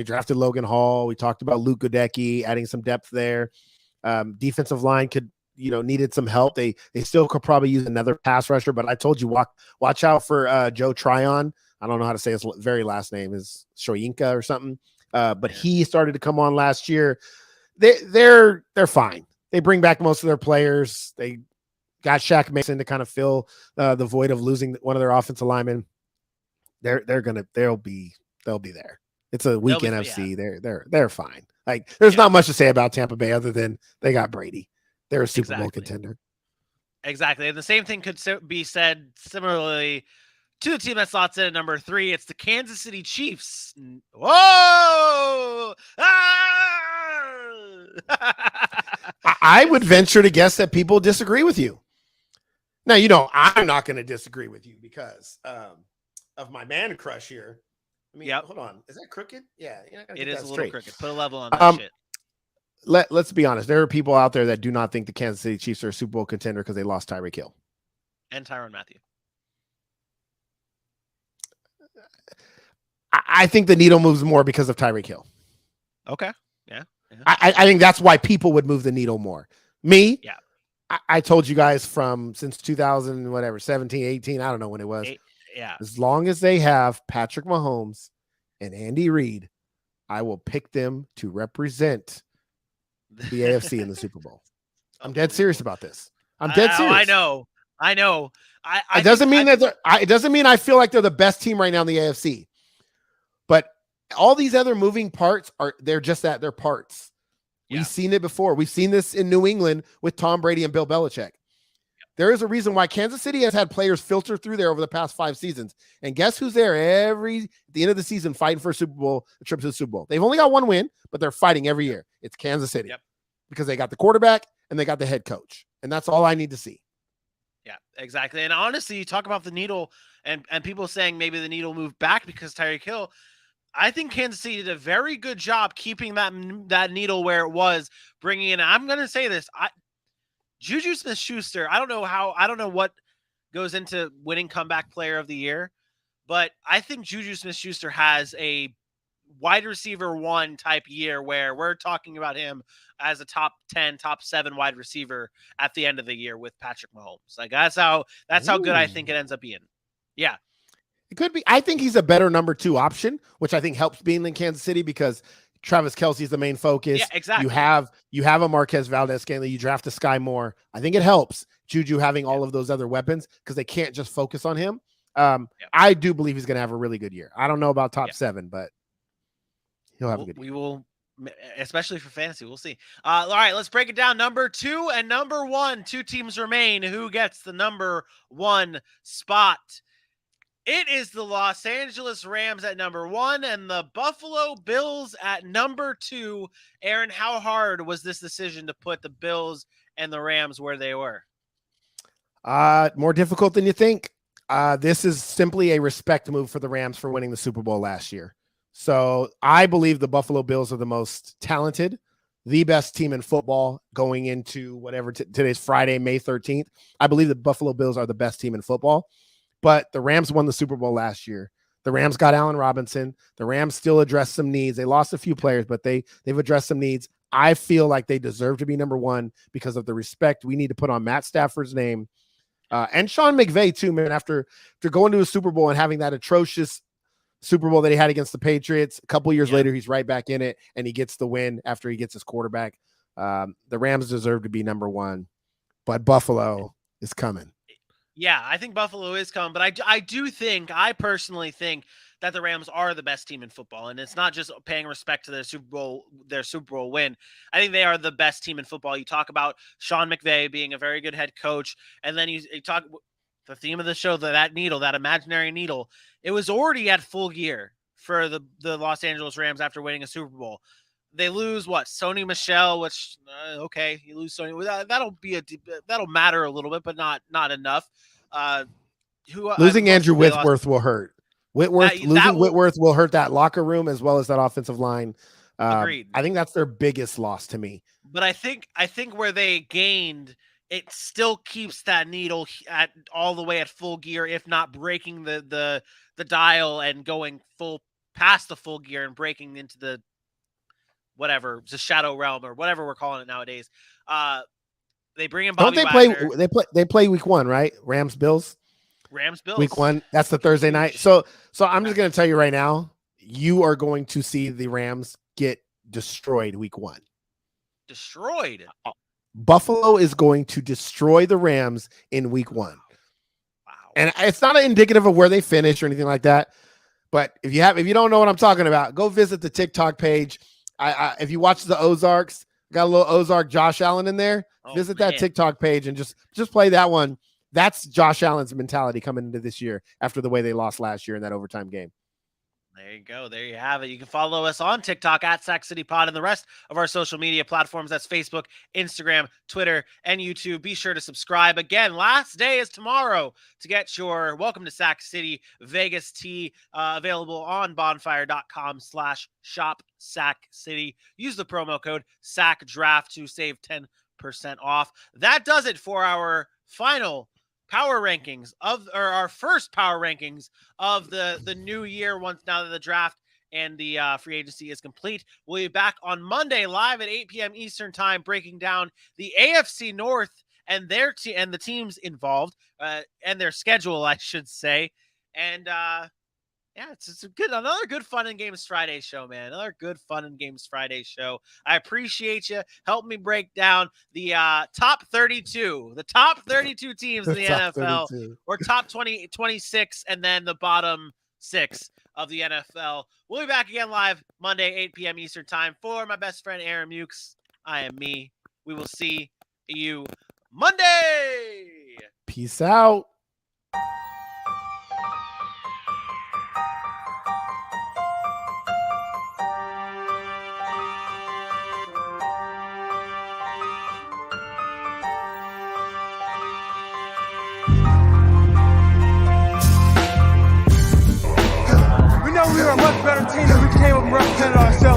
drafted Logan Hall. We talked about Luke Goedeke, adding some depth there. Defensive line needed some help. They still could probably use another pass rusher, but I told you, watch out for Joe Tryon. I don't know how to say his very last name, is Shoyinka or something. But he started to come on last year. They're fine. They bring back most of their players. They got Shaq Mason to kind of fill the void of losing one of their offensive linemen. They'll be there. It's a weak NFC. Yeah. They're fine. There's not much to say about Tampa Bay other than they got Brady. They're a Super Bowl contender. Exactly. And the same thing could be said similarly to the team that slots in at number 3. It's the Kansas City Chiefs. Whoa! I would venture to guess that people disagree with you. Now, I'm not going to disagree with you because of my man crush here. I mean, Hold on. Is that crooked? Yeah. It is a little crooked. Put a level on that shit. Let's be honest. There are people out there that do not think the Kansas City Chiefs are a Super Bowl contender because they lost Tyreek Hill. And Tyrann Mathieu. I think the needle moves more because of Tyreek Hill. Okay. Yeah. I think that's why people would move the needle more. Me? Yeah. I told you guys since 2000, whatever, 17, 18, I don't know when it was. Yeah. As long as they have Patrick Mahomes and Andy Reid, I will pick them to represent the AFC in the Super Bowl. I'm dead serious about this. I'm dead serious. I know. It doesn't mean it doesn't mean I feel like they're the best team right now in the AFC. But all these other moving parts they're just that, they're parts. Yeah. We've seen it before. We've seen this in New England with Tom Brady and Bill Belichick. There is a reason why Kansas City has had players filter through there over the past 5 seasons. And guess who's there at the end of the season fighting for a trip to the Super Bowl? They've only got 1 win, but they're fighting every year. It's Kansas City. Yep. Because they got the quarterback and they got the head coach. And that's all I need to see. Yeah, exactly. And honestly, you talk about the needle and people saying maybe the needle moved back because Tyreek Hill. I think Kansas City did a very good job keeping that needle where it was, bringing in, I'm going to say this, Juju Smith-Schuster, I don't know what goes into winning comeback player of the year, but I think Juju Smith-Schuster has a wide receiver 1 type year where we're talking about him as a top 10, top 7 wide receiver at the end of the year with Patrick Mahomes. Like that's how good I think it ends up being. Yeah. It could be. I think he's a better number 2 option, which I think helps being in Kansas City because Travis Kelce is the main focus. Yeah, exactly. You have a Marquez Valdez-Scantling. You draft a Sky Moore. I think it helps Juju having all of those other weapons because they can't just focus on him. I do believe he's going to have a really good year. I don't know about top 7, but he'll have a good year. We will, especially for fantasy. We'll see. All right, let's break it down. Number 2 and number 1, 2 teams remain. Who gets the number 1 spot? It is the Los Angeles Rams at number 1 and the Buffalo Bills at number 2. Aaron, how hard was this decision to put the Bills and the Rams where they were? More difficult than you think. This is simply a respect move for the Rams for winning the Super Bowl last year. So I believe the Buffalo Bills are the most talented, the best team in football going into whatever today's Friday, May 13th. I believe the Buffalo Bills are the best team in football. But the Rams won the Super Bowl last year. The Rams got Allen Robinson. The Rams still addressed some needs. They lost a few players, but they've addressed some needs. I feel like they deserve to be number 1 because of the respect we need to put on Matt Stafford's name. And Sean McVay, too, man, after going to a Super Bowl and having that atrocious Super Bowl that he had against the Patriots, a couple years later, he's right back in it, and he gets the win after he gets his quarterback. The Rams deserve to be number 1, but Buffalo is coming. Yeah, I think Buffalo is coming, but I personally think that the Rams are the best team in football, and it's not just paying respect to their Super Bowl win. I think they are the best team in football. You talk about Sean McVay being a very good head coach, and then you talk the theme of the show, that needle, that imaginary needle. It was already at full gear for the Los Angeles Rams after winning a Super Bowl. They lose Sony Michel, which okay, you lose Sony. That'll matter a little bit, but not enough. Losing Andrew Whitworth will hurt. Whitworth will hurt that locker room as well as that offensive line. Agreed. I think that's their biggest loss to me. But I think where they gained, it still keeps that needle at all the way at full gear, if not breaking the dial and going full past the full gear and breaking into the shadow realm or whatever we're calling it nowadays. They bring in Bobby Wagner. They play week 1, right? Rams Bills week 1. That's the Thursday night. So I'm just going to tell you right now, you are going to see the Rams get destroyed week 1. Destroyed. Buffalo is going to destroy the Rams in week 1. Wow. And it's not indicative of where they finish or anything like that. But if you don't know what I'm talking about, go visit the TikTok page. If you watch the Ozarks, got a little Ozark Josh Allen in there. Visit that TikTok page and just play that one. That's Josh Allen's mentality coming into this year after the way they lost last year in that overtime game. There you go. There you have it. You can follow us on TikTok at Sack City Pod and the rest of our social media platforms. That's Facebook, Instagram, Twitter, and YouTube. Be sure to subscribe. Again, last day is tomorrow to get your Welcome to Sack City Vegas tee available on bonfire.com/shop Sack City. Use the promo code SACKDRAFT to save 10% off. That does it for our final power rankings our first power rankings of the new year, once now that the draft and the free agency is complete. We'll be back on Monday live at 8 p.m. Eastern time, breaking down the AFC North and and the teams involved and their schedule, I should say. And it's another good fun and games Friday show, man. Another good fun and games Friday show. I appreciate you. Help me break down the top 32 teams in the NFL, 32. Or top 26, and then the bottom 6 of the NFL. We'll be back again live Monday, 8 p.m. Eastern time. For my best friend, Aaron Mukes, I am me. We will see you Monday. Peace out. We know we were a much better team if we came up and represented ourselves.